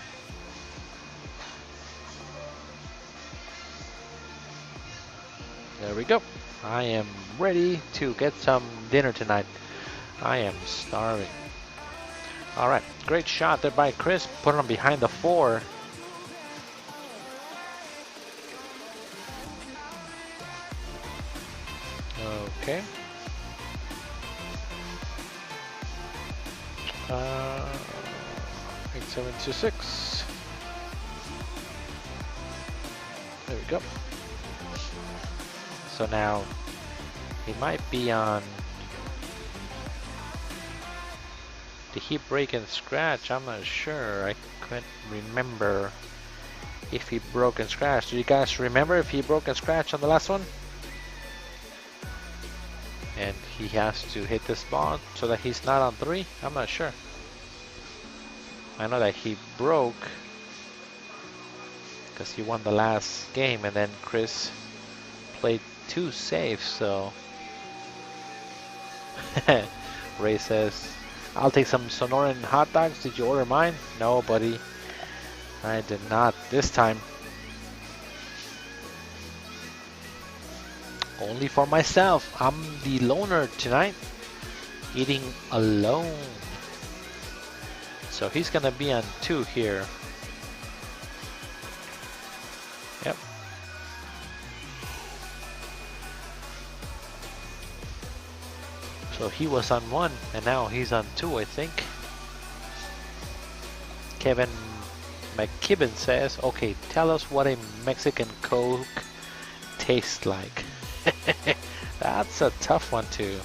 There we go. I am ready to get some dinner tonight. I am starving. Alright, great shot there by Chris. Put him behind the 4. Okay. 8726. There we go. So now he might be on. Did he break and scratch? I'm not sure. I couldn't remember if he broke and scratched. Do you guys remember if he broke and scratched on the last one? And he has to hit this ball so that he's not on 3? I'm not sure. I know that he broke because he won the last game, and then Chris played 2 safe, so Ray says, I'll take some Sonoran hot dogs. Did you order mine? No, buddy. I did not this time. Only for myself. I'm the loner tonight, eating alone. So he's gonna be on 2 here. Yep. So he was on 1 and now he's on 2, I think. Kevin McKibben says, okay, tell us what a Mexican Coke tastes like. That's a tough one to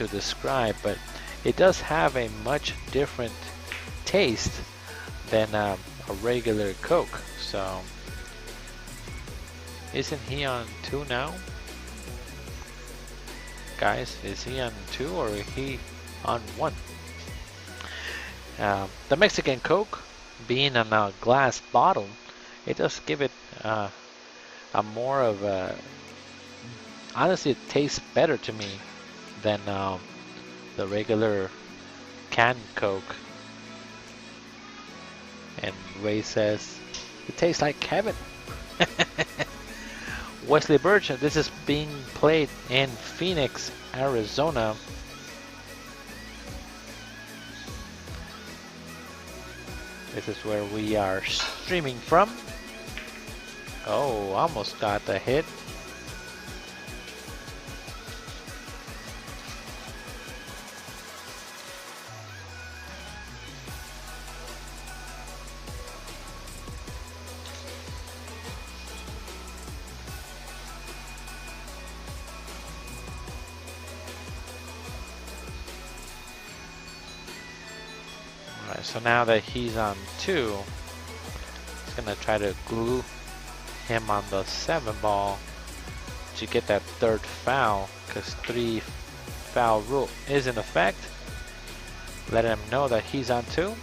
describe, but it does have a much different taste than a regular Coke. So isn't he on 2 now? Guys, is he on 2 or is he on 1? The Mexican Coke, being in a glass bottle, it does give it a more of a. Honestly, it tastes better to me than the regular canned Coke. And Ray says it tastes like heaven. Wesley Birch, this is being played in Phoenix, Arizona. This is where we are streaming from. Oh, almost got the hit. So now that he's on 2, he's gonna try to glue him on the 7 ball to get that 3rd foul, because 3 foul rule is in effect. Let him know that he's on 2.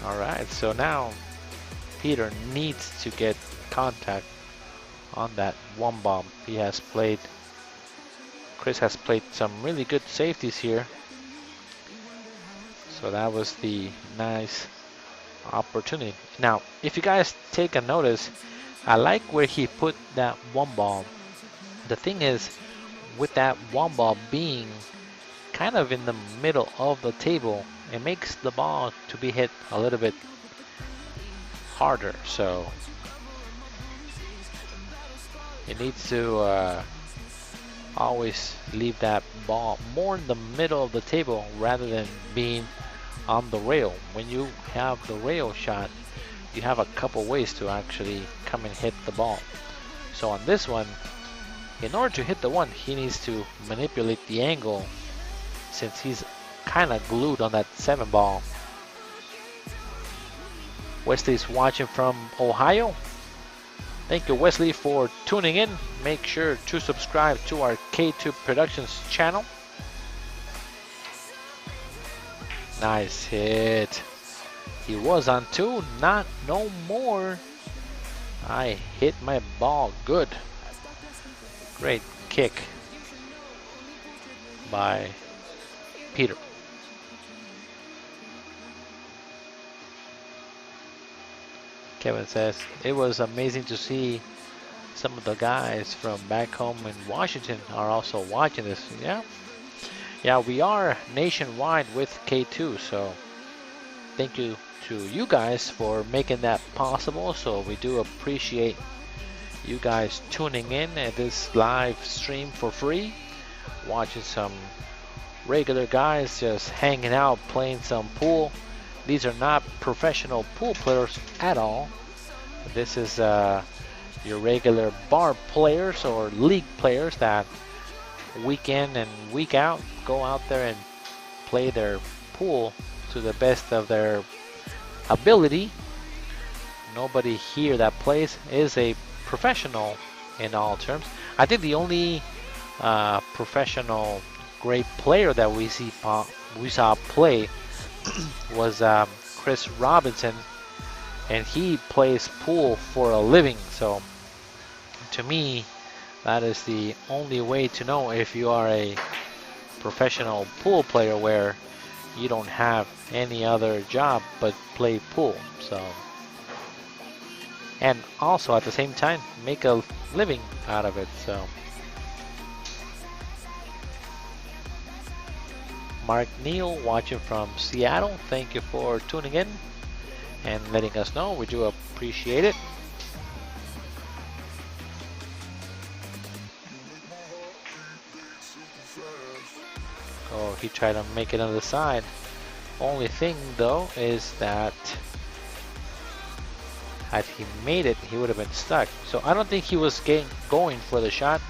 Alright, so now Peter needs to get contact on that 1 ball. He has played. Chris has played some really good safeties here. So that was the nice opportunity. Now, if you guys take a notice, I like where he put that 1 ball. The thing is, with that 1 ball being kind of in the middle of the table, it makes the ball to be hit a little bit harder. So He needs to always leave that ball more in the middle of the table rather than being on the rail. When you have the rail shot, you have a couple ways to actually come and hit the ball. So on this one, in order to hit the one, he needs to manipulate the angle since he's kind of glued on that 7 ball. Wesley's watching from Ohio. Thank you, Wesley, for tuning in. Make sure to subscribe to our K2 Productions channel. Nice hit. He was on 2, not no more. I hit my ball good. Great kick by Peter. Kevin says, it was amazing to see some of the guys from back home in Washington are also watching this. Yeah, we are nationwide with K2, so thank you to you guys for making that possible. So we do appreciate you guys tuning in at this live stream for free, watching some regular guys just hanging out, playing some pool. These are not professional pool players at all. This is your regular bar players or league players that week in and week out go out there and play their pool to the best of their ability. Nobody here that plays is a professional in all terms. I think the only professional great player that we saw play was Chris Robinson, and he plays pool for a living. So to me, that is the only way to know if you are a professional pool player, where you don't have any other job but play pool. So, and also at the same time make a living out of it. So Mark Neal watching from Seattle, thank you for tuning in and letting us know. We do appreciate it. Oh, he tried to make it on the side. Only thing though is that had he made it, he would have been stuck. So I don't think he was going for the shot.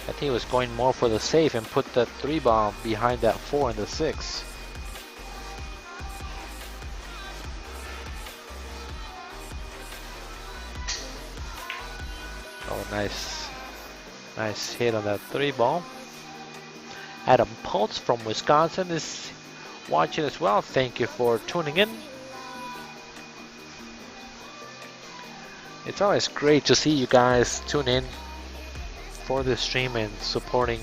I think he was going more for the save and put that 3 ball behind that 4 and the 6. Oh, nice hit on that 3 ball. Adam Pultz from Wisconsin is watching as well. Thank you for tuning in. It's always great to see you guys tune in for the stream and supporting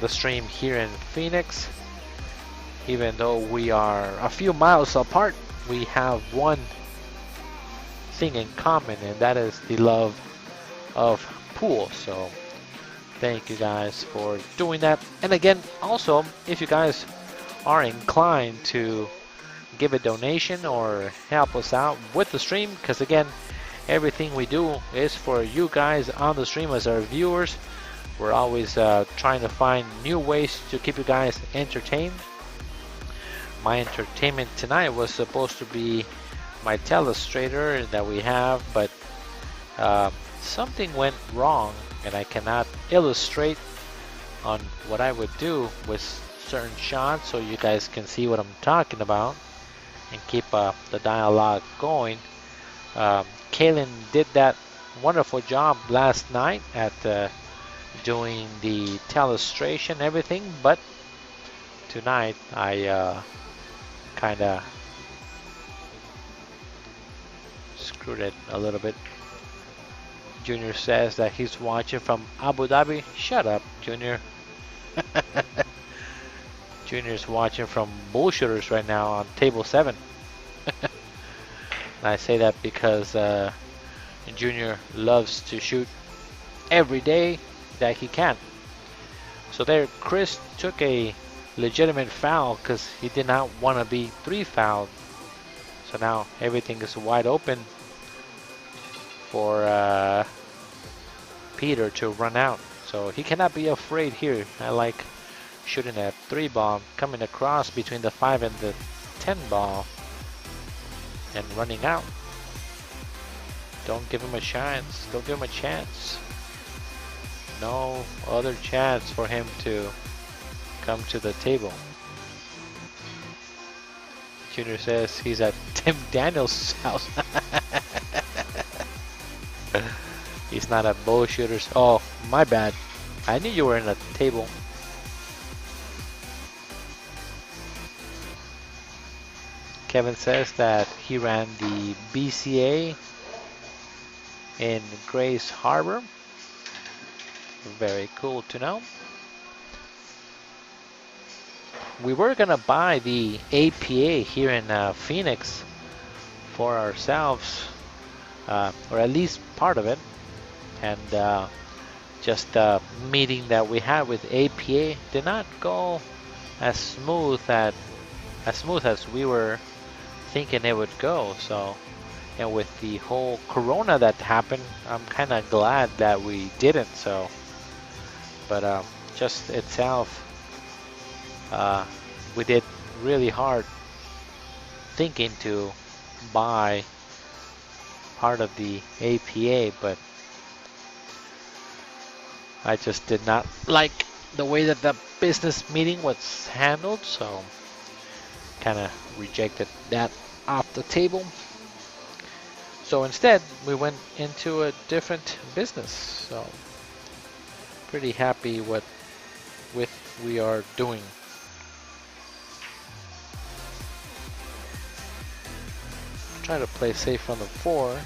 the stream here in Phoenix. Even though we are a few miles apart, we have one thing in common, and that is the love of pool. So thank you guys for doing that. And again, also, if you guys are inclined to give a donation or help us out with the stream, because again, everything we do is for you guys on the stream as our viewers. We're always trying to find new ways to keep you guys entertained. My entertainment tonight was supposed to be my telestrator that we have, but something went wrong and I cannot illustrate on what I would do with certain shots so you guys can see what I'm talking about and keep the dialogue going. Kaylin did that wonderful job last night at doing the telestration and everything, but tonight I kind of screwed it a little bit. Junior says that he's watching from Abu Dhabi. Shut up, Junior. Junior's watching from Bullshitters right now on table 7. I say that because Junior loves to shoot every day that he can. So there, Chris took a legitimate foul because he did not want to be 3 fouled. So now everything is wide open for Peter to run out. So he cannot be afraid here. I like shooting a 3 ball, coming across between the 5 and the 10 ball and running out. Don't give him a chance. Don't give him a chance. No other chance for him to come to the table. Junior says he's at Tim Daniels' house. He's not at bow shooters. Oh, my bad. I knew you were in a table. Kevin says that he ran the BCA in Grace Harbor. Very cool to know. We were gonna buy the APA here in Phoenix for ourselves, or at least part of it, and just the meeting that we had with APA did not go as smooth as we were thinking it would go. So, and with the whole Corona that happened, I'm kind of glad that we didn't. So, but just itself, we did really hard thinking to buy part of the APA, but I just did not like the way that the business meeting was handled, so kind of rejected that off the table. So instead, we went into a different business. So pretty happy with we are doing. Try to play safe on the 4.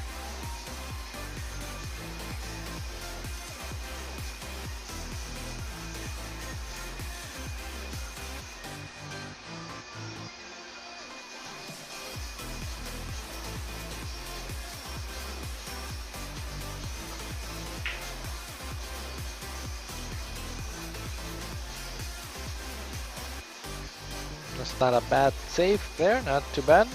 That's not a bad save there, not too bad.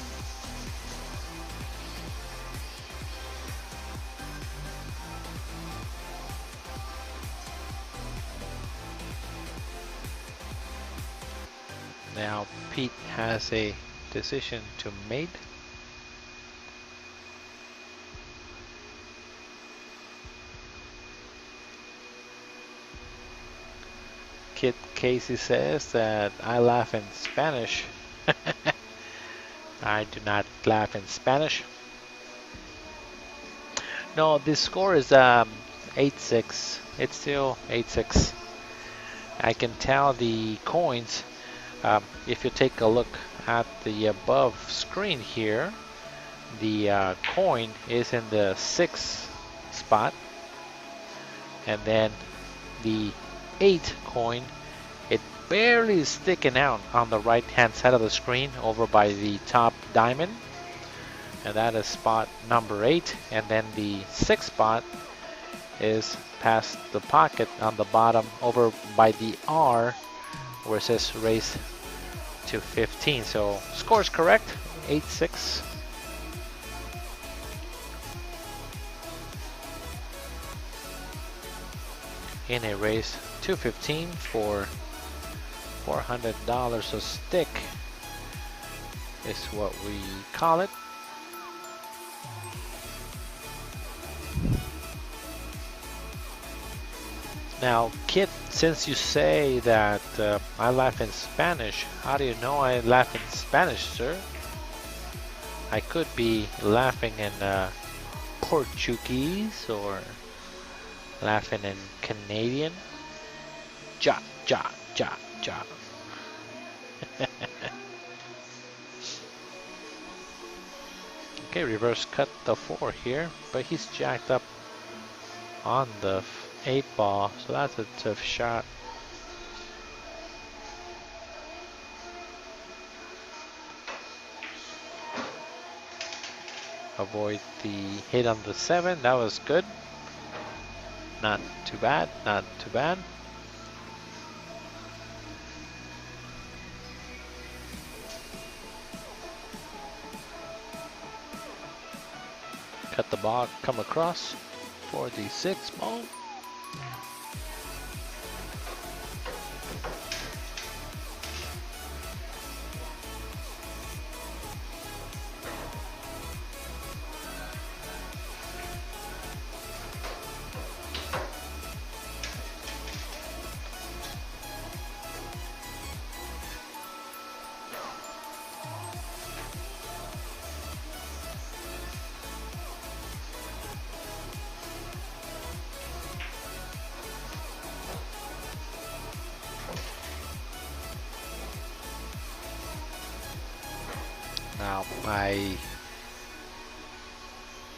Now Pete has a decision to make. Kid Casey says that I laugh in Spanish. I do not laugh in Spanish. No, this score is 8-6. It's still 8-6. I can tell the coins. If you take a look at the above screen here, the coin is in the 6th spot, and then the 8 coin, it barely is sticking out on the right hand side of the screen over by the top diamond, and that is spot number 8. And then the 6th spot is past the pocket on the bottom over by the R where it says race to 15. So score is correct, 8-6. In a race to 15 for $400 a stick is what we call it. Now, Kit, since you say that I laugh in Spanish, how do you know I laugh in Spanish, sir? I could be laughing in Portuguese or laughing in Canadian. Ja, ja, ja, ja. Okay, reverse cut the 4 here, but he's jacked up on the 8 ball, so that's a tough shot. Avoid the hit on the 7, that was good. Not too bad, not too bad. Cut the ball, come across for the 6 ball. I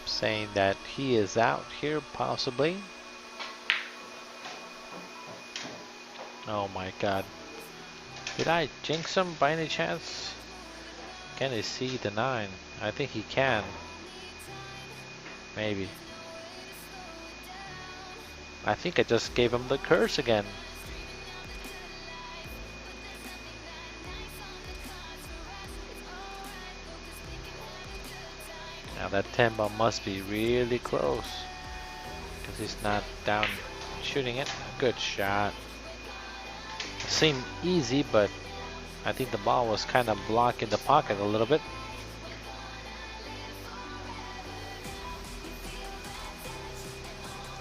saying that he is out here possibly. Oh my god. Did I jinx him by any chance? Can he see the 9? I think he can. Maybe. I think I just gave him the curse again. Now that 10 ball must be really close. Because he's not down shooting it. Good shot. Seemed easy, but I think the ball was kind of blocking the pocket a little bit.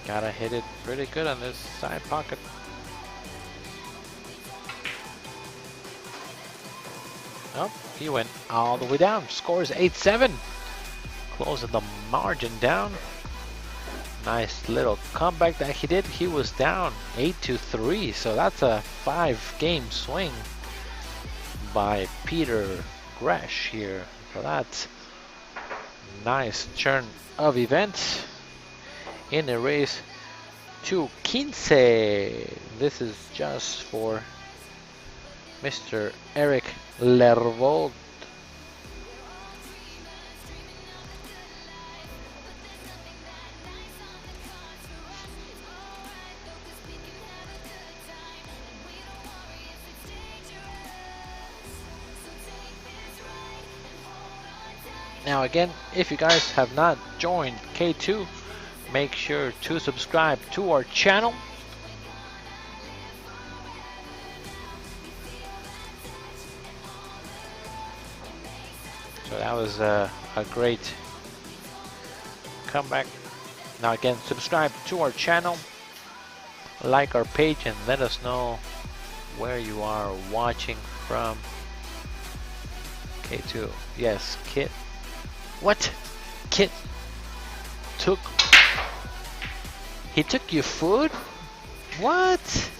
Gotta hit it pretty good on this side pocket. Oh, he went all the way down. Scores 8-7. Closing the margin down. Nice little comeback that he did. He was down 8-3, so that's a 5-game swing by Peter Gresh here. So that's nice turn of events in a race to 15. This is just for Mr. Eric Lervold. Now again, if you guys have not joined K2, make sure to subscribe to our channel. So that was a great comeback. Now again, subscribe to our channel, like our page, and let us know where you are watching from. K2, yes, Kit. What? Kit took... He took your food? What?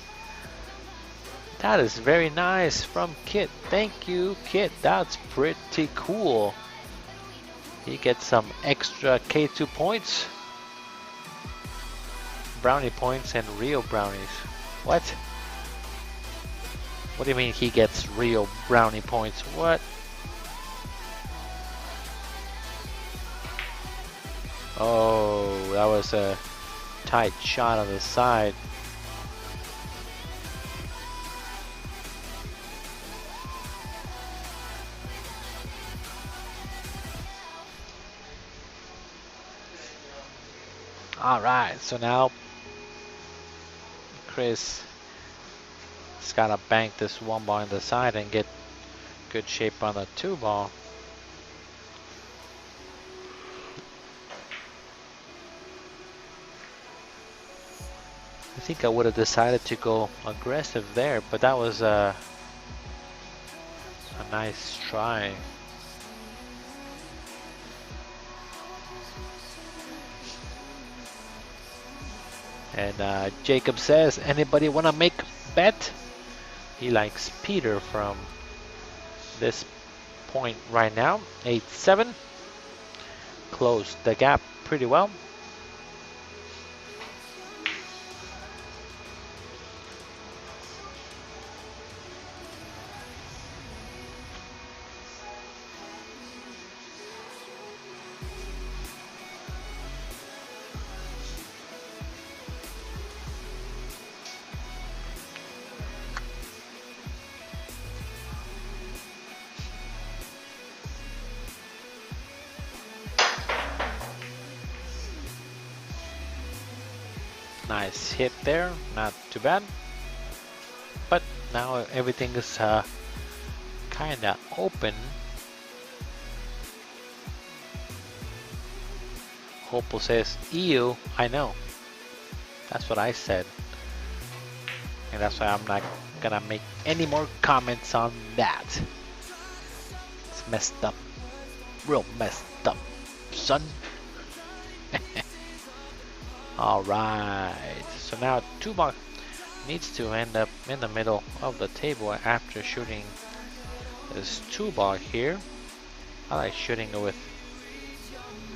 That is very nice from Kit. Thank you, Kit. That's pretty cool. He gets some extra K2 points. Brownie points and real brownies. What? What do you mean he gets real brownie points? What? Oh, that was a tight shot on the side. All right, so now Chris has got to bank this 1 ball on the side and get good shape on the 2 ball. I think I would have decided to go aggressive there, but that was a nice try. And Jacob says, anybody want to make bet? He likes Peter from this point right now. 8-7. Closed the gap pretty well. Nice hit there, not too bad. But now everything is kind of open. Hopel says, ew, I know. That's what I said. And that's why I'm not gonna make any more comments on that. It's messed up. Real messed up, son. Alright, so now Tubok needs to end up in the middle of the table after shooting this 2 ball here. I like shooting it with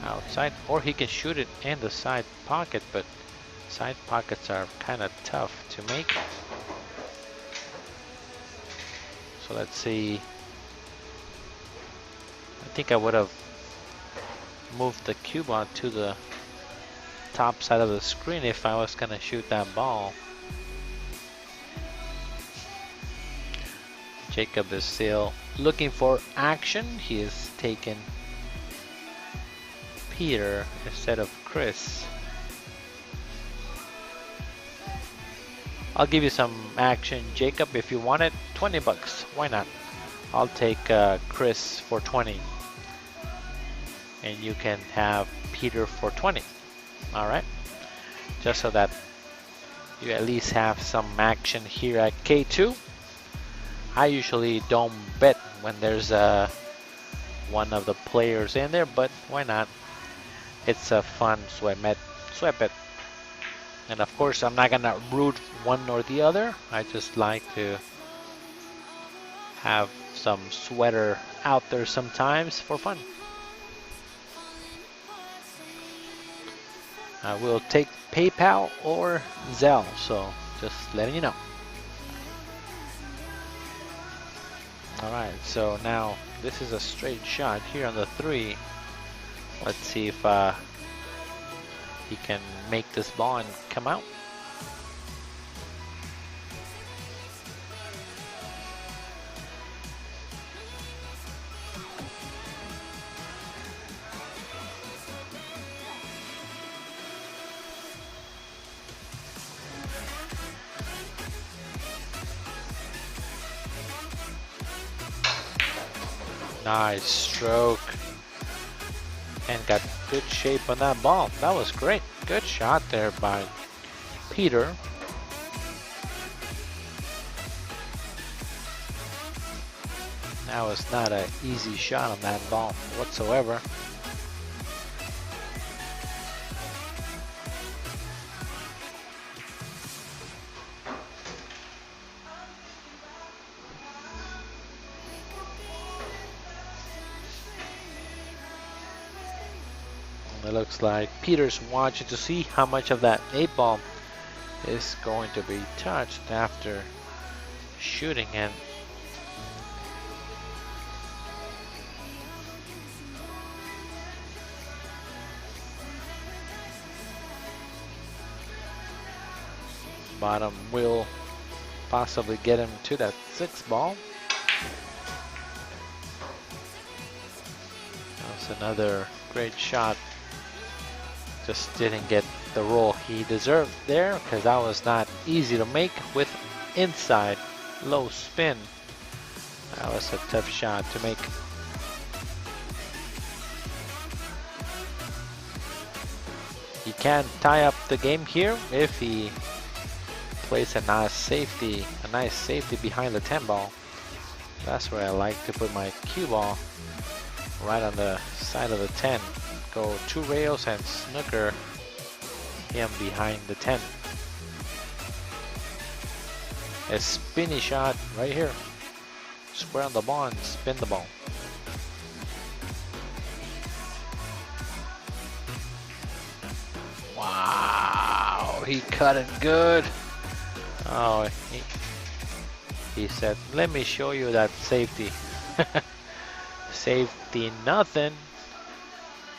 outside, or he can shoot it in the side pocket, but side pockets are kind of tough to make. So let's see. I think I would have moved the cube onto the top side of the screen if I was gonna shoot that ball. Jacob is still looking for action. He is taking Peter instead of Chris. I'll give you some action, Jacob, if you want it. 20 bucks, why not? I'll take Chris for 20. And you can have Peter for 20. Alright? Just so that you at least have some action here at K2. I usually don't bet when there's one of the players in there, but why not? It's a fun sweat bet. And of course, I'm not gonna root one or the other. I just like to have some sweater out there sometimes for fun. I will take PayPal or Zelle, so just letting you know. Alright, so now this is a straight shot here on the 3. Let's see if he can make this ball and come out. Nice stroke. And got good shape on that ball. That was great. Good shot there by Peter. That was not an easy shot on that ball whatsoever. It looks like Peter's watching to see how much of that 8 ball is going to be touched after shooting, and bottom will possibly get him to that 6 ball. That's another great shot. Just didn't get the roll he deserved there, because that was not easy to make with inside low spin. That was a tough shot to make. He can tie up the game here if he plays a nice safety behind the 10 ball. That's where I like to put my cue ball, right on the side of the 10. Go 2 rails and snooker him behind the 10. A spinny shot right here. Square on the ball and spin the ball. Wow, he cut it good. Oh, he said, let me show you that safety. Safety nothing.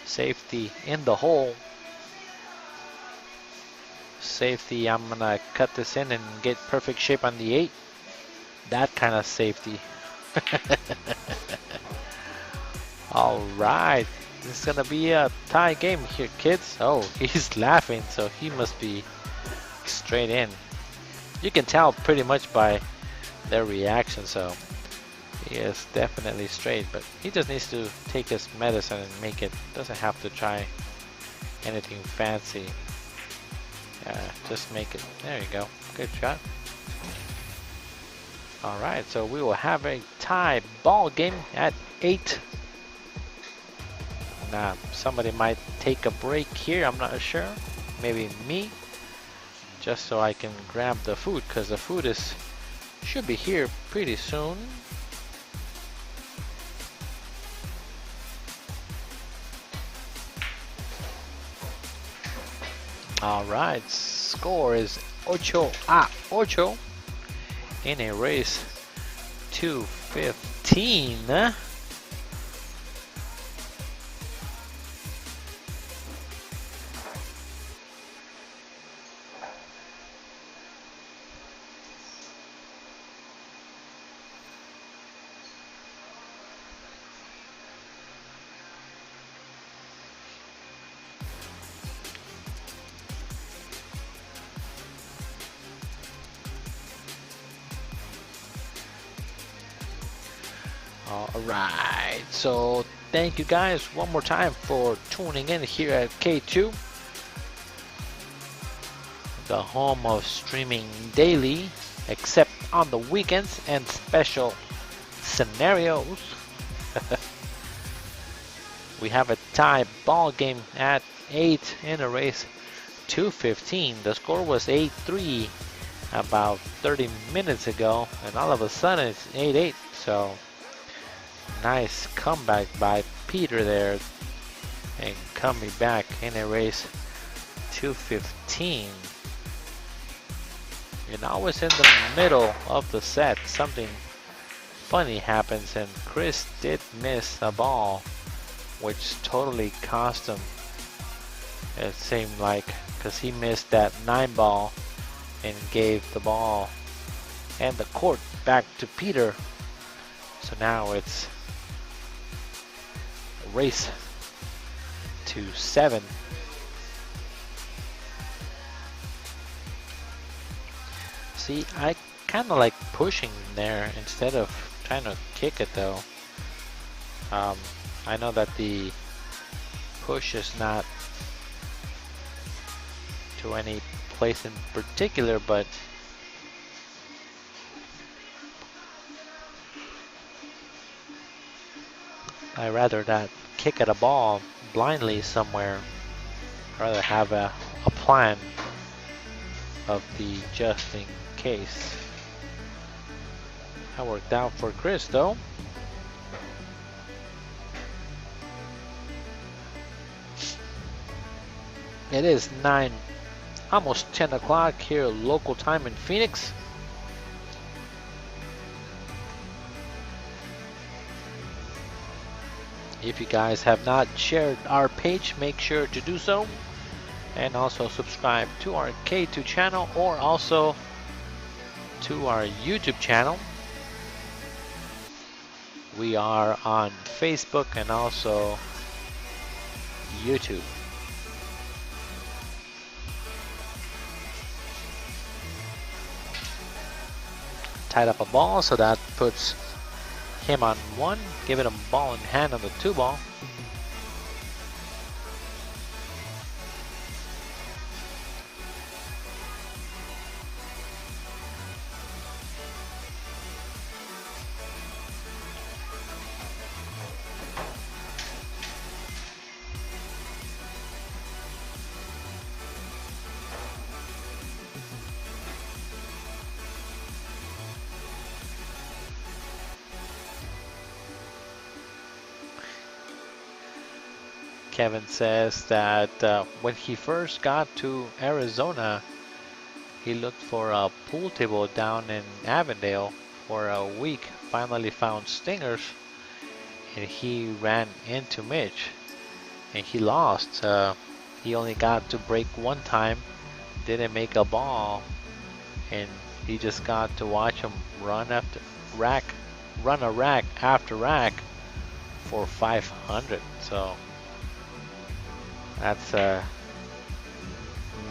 Safety in the hole. Safety, I'm gonna cut this in and get perfect shape on the 8. That kind of safety. Alright, this is gonna be a tie game here, kids. Oh, he's laughing, so he must be straight in. You can tell pretty much by their reaction, so he is definitely straight, but he just needs to take his medicine and make it. Doesn't have to try anything fancy. Just make it. There you go. Good shot. Alright, so we will have a tie ball game at 8. Now, somebody might take a break here. I'm not sure. Maybe me. Just so I can grab the food, because the food should be here pretty soon. All right, score is 8-8 in a race 2:15. All right, so thank you guys one more time for tuning in here at K2, the home of streaming daily, except on the weekends and special scenarios. We have a tie ball game at 8 in a race 2:15. The score was 8-3 about 30 minutes ago, and all of a sudden it's 8-8. So nice comeback by Peter there, and coming back in a race 2:15. And always in the middle of the set, something funny happens, and Chris did miss a ball, which totally cost him. It seemed like, because he missed that 9 ball and gave the ball and the court back to Peter. So now it's a race to 7. See, I kind of like pushing there instead of trying to kick it though. I know that the push is not to any place in particular, but I rather not kick at a ball blindly somewhere. I'd rather have a plan of the just in case. That worked out for Chris though. It is 9, almost 10 o'clock here local time in Phoenix. If you guys have not shared our page, make sure to do so. And also subscribe to our K2 channel, or also to our YouTube channel. We are on Facebook and also YouTube. Tied up a ball, so that puts him on 1. Give it a ball in hand on the 2 ball. Kevin says that when he first got to Arizona, he looked for a pool table down in Avondale for a week, finally found stingers, and he ran into Mitch, and he lost. He only got to break 1 time, didn't make a ball, and he just got to watch him run a rack after rack for 500. So that's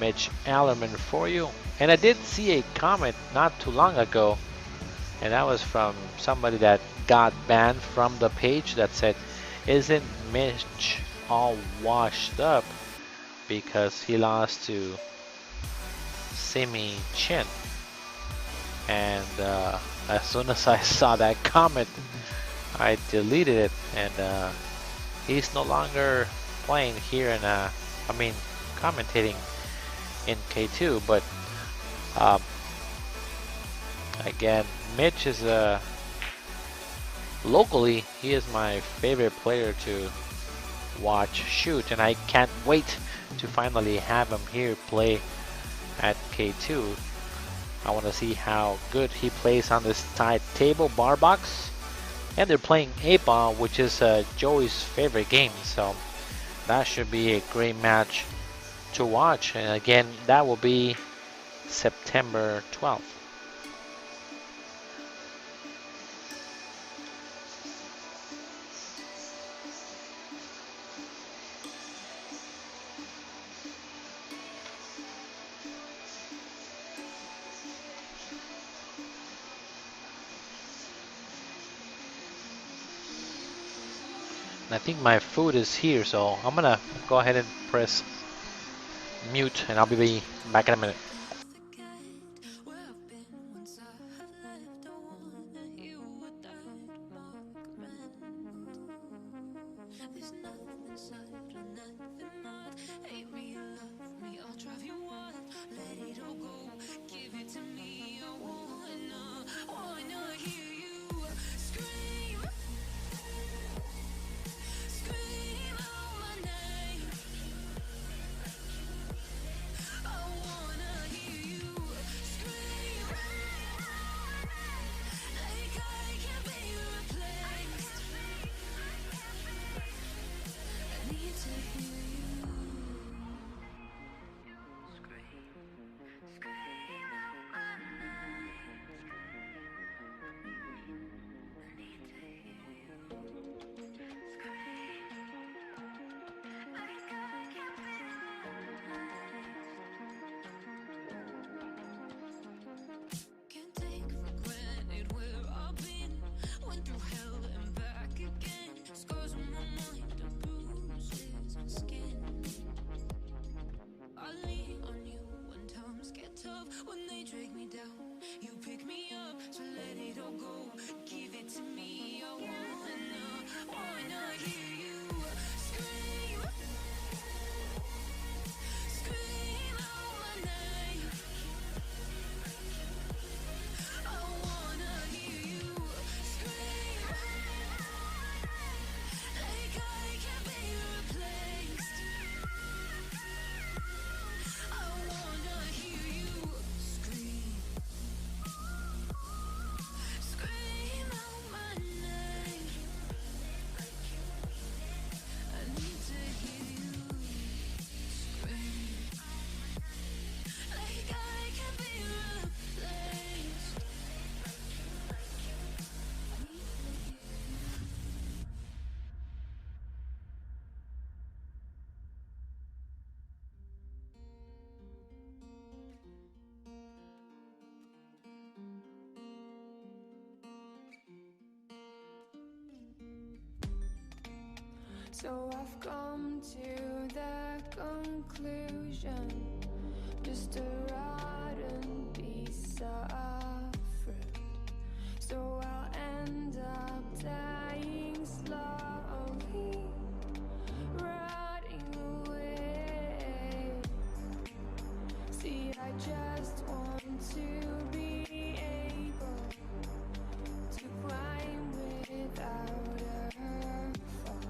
Mitch Allerman for you. And I did see a comment not too long ago, and that was from somebody that got banned from the page, that said, isn't Mitch all washed up because he lost to Simi Chin? And as soon as I saw that comment, I deleted it, and he's no longer playing here in commentating in K2, but again, Mitch is locally, he is my favorite player to watch shoot, and I can't wait to finally have him here play at K2. I want to see how good he plays on this side table bar box. And they're playing 8-ball, which is Joey's favorite game. So that should be a great match to watch. And again, that will be September 12th. I think my food is here, so I'm gonna go ahead and press mute, and I'll be back in a minute. So I've come to the conclusion, just a rotten piece of fruit. So I'll end up dying slowly, rotting away. See, I just want to be able to climb without a fall,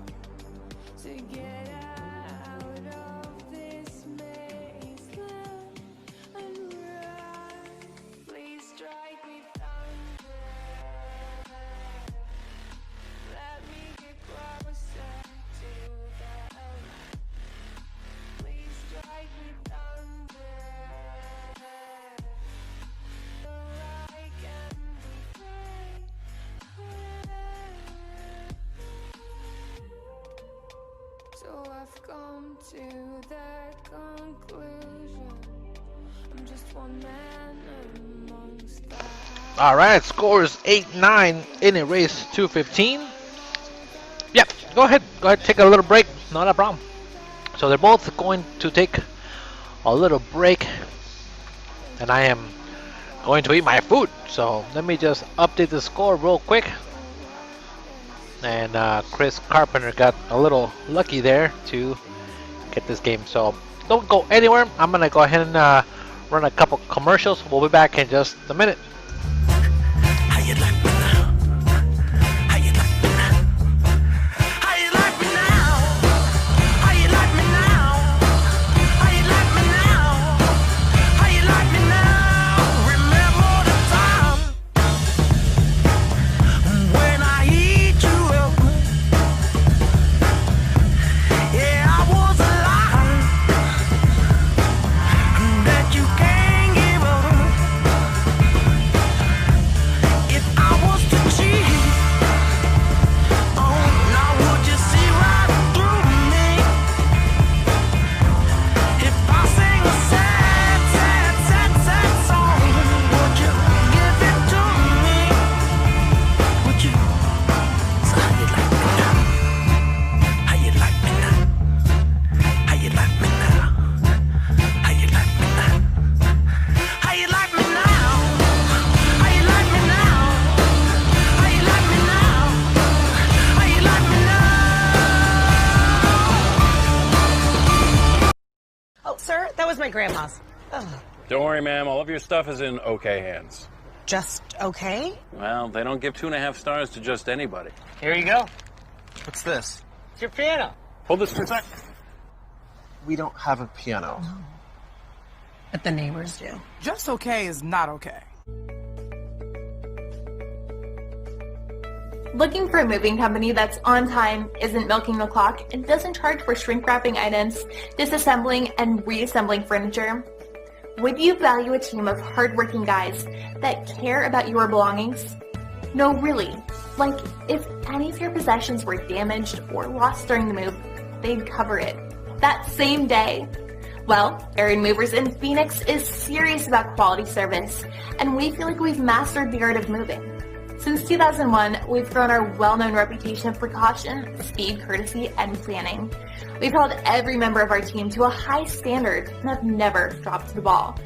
to get out of this maze and run. Please strike me thunder, let me get closer to the light. Please strike me thunder, so I can be free. So I've come to the conclusion, I'm just one man amongst the All right, score is 8-9 in a race 215. Yep, go ahead, take a little break, not a problem. So they're both going to take a little break, and I am going to eat my food. So let me just update the score real quick. And Chris Carpenter got a little lucky there to get this game. So don't go anywhere. I'm gonna go ahead and run a couple commercials. We'll be back in just a minute. How you like me now? How you like me now? How you like me now? How you like me now? sir. That was my grandma's. Ugh. Don't worry, ma'am. All of your stuff is in okay hands. Just okay? Well, they don't give 2.5 stars to just anybody. Here you go. What's this? It's your piano. Hold this for a sec. We don't have a piano. But the neighbors do. Just okay is not okay. Looking for a moving company that's on time, isn't milking the clock, and doesn't charge for shrink wrapping items, disassembling, and reassembling furniture? Would you value a team of hardworking guys that care about your belongings? No, really. Like, if any of your possessions were damaged or lost during the move, they'd cover it that same day. Well, Aaron Movers in Phoenix is serious about quality service, and we feel like we've mastered the art of moving. Since 2001, we've grown our well-known reputation for caution, speed, courtesy, and planning. We've held every member of our team to a high standard and have never dropped the ball.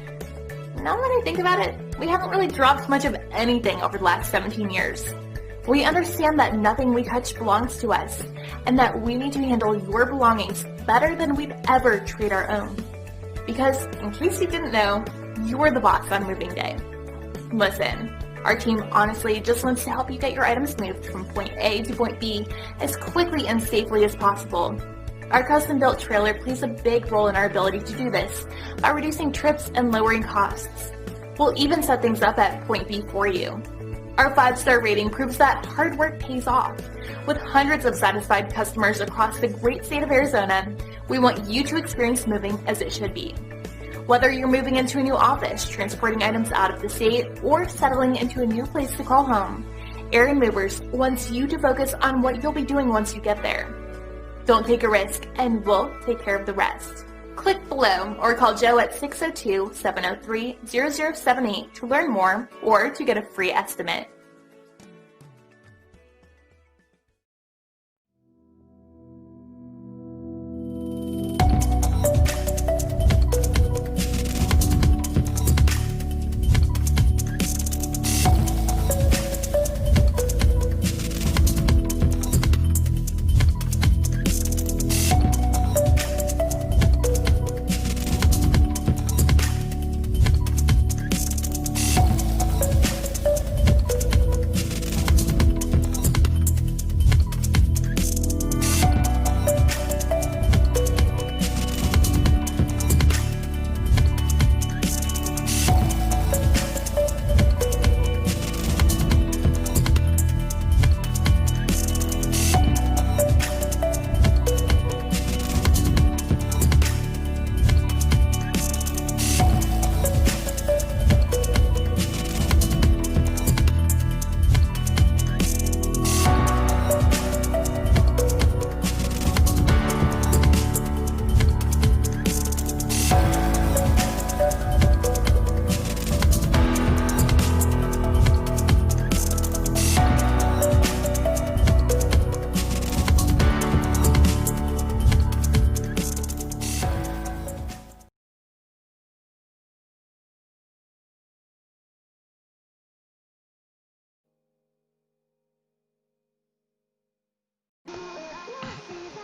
Now that I think about it, we haven't really dropped much of anything over the last 17 years. We understand that nothing we touch belongs to us, and that we need to handle your belongings better than we'd ever treat our own. Because, in case you didn't know, you're the boss on moving day. Listen, our team honestly just wants to help you get your items moved from point A to point B as quickly and safely as possible. Our custom-built trailer plays a big role in our ability to do this by reducing trips and lowering costs. We'll even set things up at point B for you. Our 5-star rating proves that hard work pays off. With hundreds of satisfied customers across the great state of Arizona, we want you to experience moving as it should be. Whether you're moving into a new office, transporting items out of the state, or settling into a new place to call home, Aaron Movers wants you to focus on what you'll be doing once you get there. Don't take a risk, and we'll take care of the rest. Click below or call Joe at 602-703-0078 to learn more or to get a free estimate.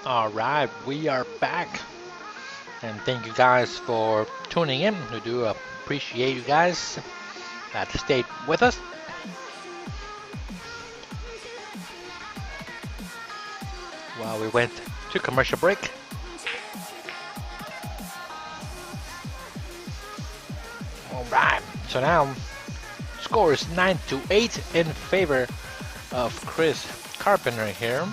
Alright, we are back. And thank you guys for tuning in. We do appreciate you guys that stayed with us. While we went to commercial break. Alright, so now score is 9-8 in favor of Chris Carpenter here.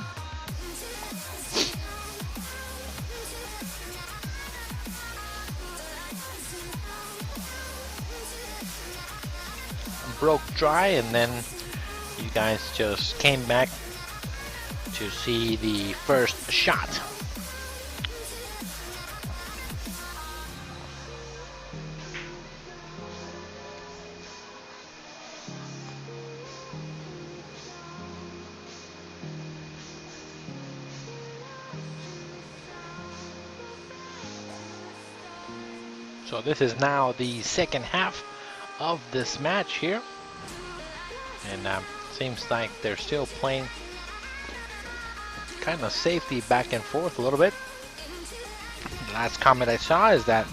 Broke dry, and then you guys just came back to see the first shot. So this is now the second half of this match here, and seems like they're still playing kind of safety back and forth a little bit. The last comment I saw is that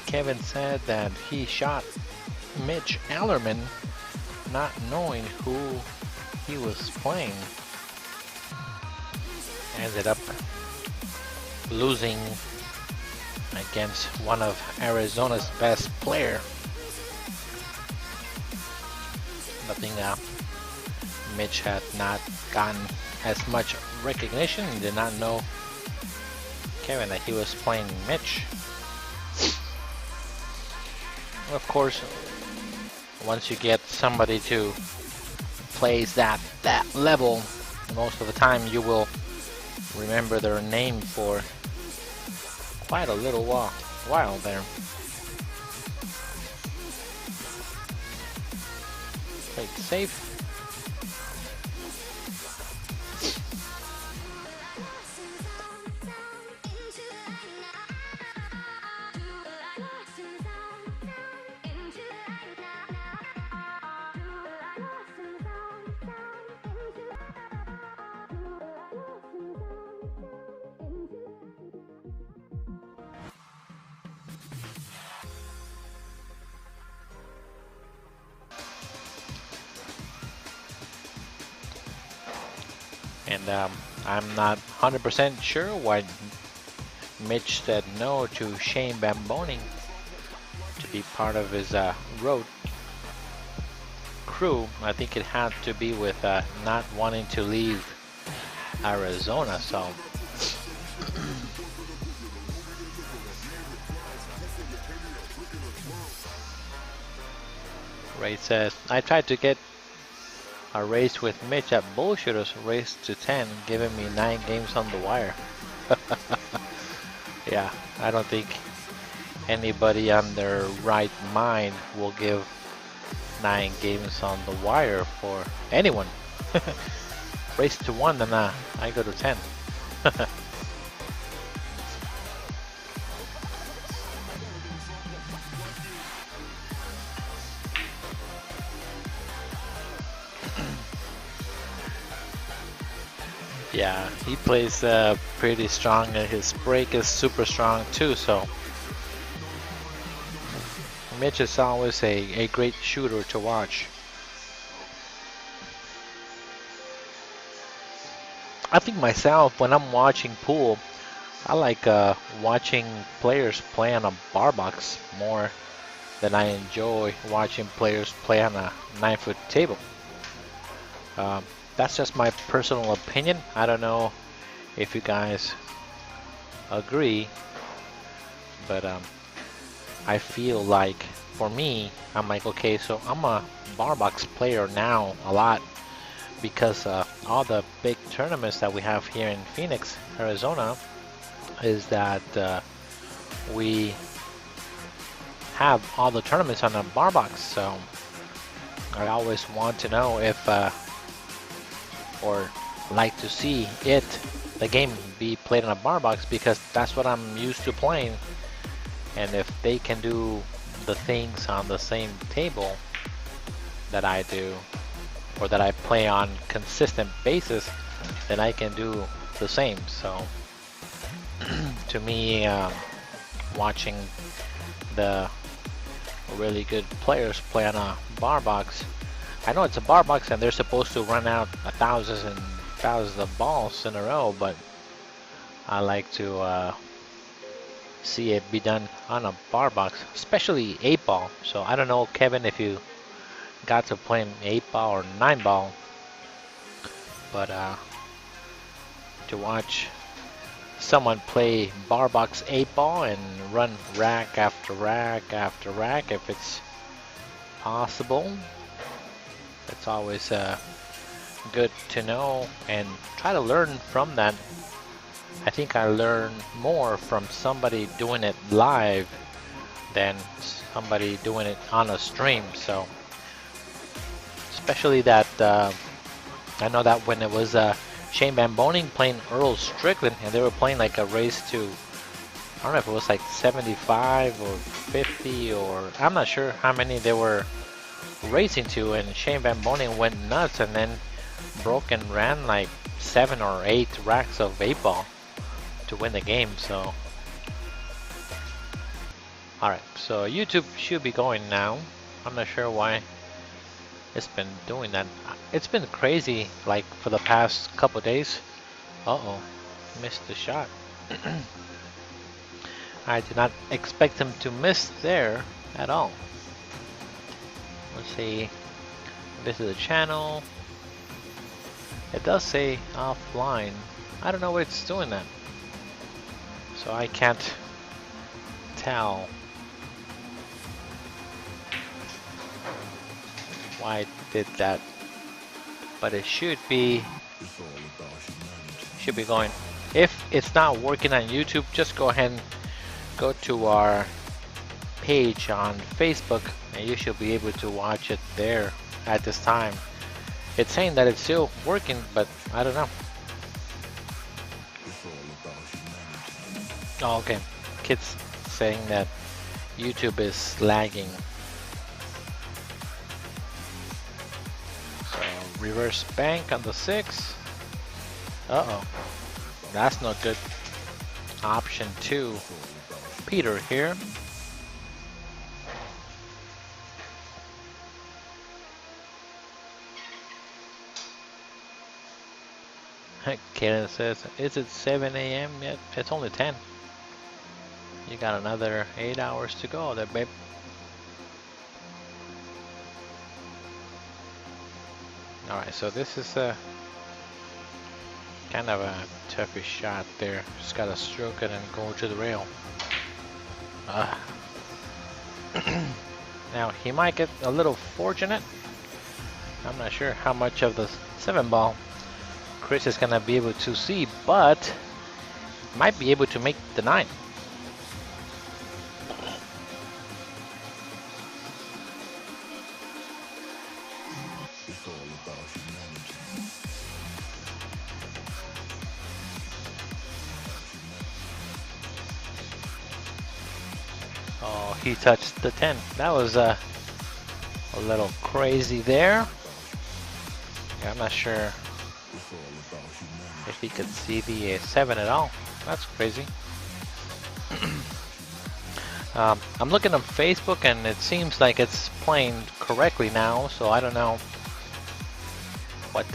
Kevin said that he shot Mitch Allerman not knowing who he was playing. Ended up losing against one of Arizona's best player. Nothing Mitch had not gotten as much recognition. He did not know Kevin that he was playing Mitch. Of course, once you get somebody to plays that level, most of the time you will remember their name for quite a little while there. Played safe. And I'm not 100% sure why Mitch said no to Shane Bamboning to be part of his road crew. I think it had to be with not wanting to leave Arizona. So Ray says, I tried to get a race with Mitch at Bullshitters, race to 10, giving me 9 games on the wire. Yeah, I don't think anybody on their right mind will give 9 games on the wire for anyone. Race to 1, then I go to 10. Yeah, he plays pretty strong, and his break is super strong too, so Mitch is always a great shooter to watch. I think myself, when I'm watching pool, I like watching players play on a bar box more than I enjoy watching players play on a 9-foot table. That's just my personal opinion. I don't know if you guys agree, but I feel like, for me, I'm like, okay, so I'm a bar box player now a lot because all the big tournaments that we have here in Phoenix, Arizona, is that we have all the tournaments on a bar box. So I always want to know if or like to see the game be played on a bar box, because that's what I'm used to playing. And if they can do the things on the same table that I do, or that I play on consistent basis, then I can do the same. So to me, watching the really good players play on a bar box, I know it's a bar box and they're supposed to run out thousands and thousands of balls in a row, but I like to see it be done on a bar box, especially 8-ball. So I don't know, Kevin, if you got to play 8-ball or 9-ball, but to watch someone play bar box 8-ball and run rack after rack after rack, if it's possible, it's always good to know and try to learn from that. I think I learn more from somebody doing it live than somebody doing it on a stream. So especially that I know that when it was Shane Bamboning playing Earl Strickland, and they were playing like a race to, I don't know if it was like 75 or 50, or I'm not sure how many they were racing to, and Shane Bamboning went nuts and then broke and ran like 7 or 8 racks of 8-ball to win the game. So Alright, so YouTube should be going now. I'm not sure why it's been doing that. It's been crazy like for the past couple days. Uh-oh, missed the shot. I did not expect him to miss there at all. Let's see. This is the channel. It does say offline. I don't know why it's doing that. So I can't tell why it did that. But it should be going. If it's not working on YouTube, just go ahead and go to our page on Facebook and you should be able to watch it there at this time. It's saying that it's still working, but I don't know. Oh, okay. Kids saying that YouTube is lagging. So reverse bank on the 6. Uh-oh. That's not good. Option 2. Peter here. Kaden says, is it 7 a.m. yet? It's only 10. You got another 8 hours to go there, babe. Alright, so this is a kind of a toughy shot there. Just gotta stroke it and go to the rail. Now he might get a little fortunate. I'm not sure how much of the 7 ball Chris is gonna be able to see, but might be able to make the 9. Oh, he touched the 10. That was a little crazy there. Yeah, I'm not sure if he could see the 7 at all. That's crazy. I'm looking on Facebook and it seems like it's playing correctly now, so I don't know what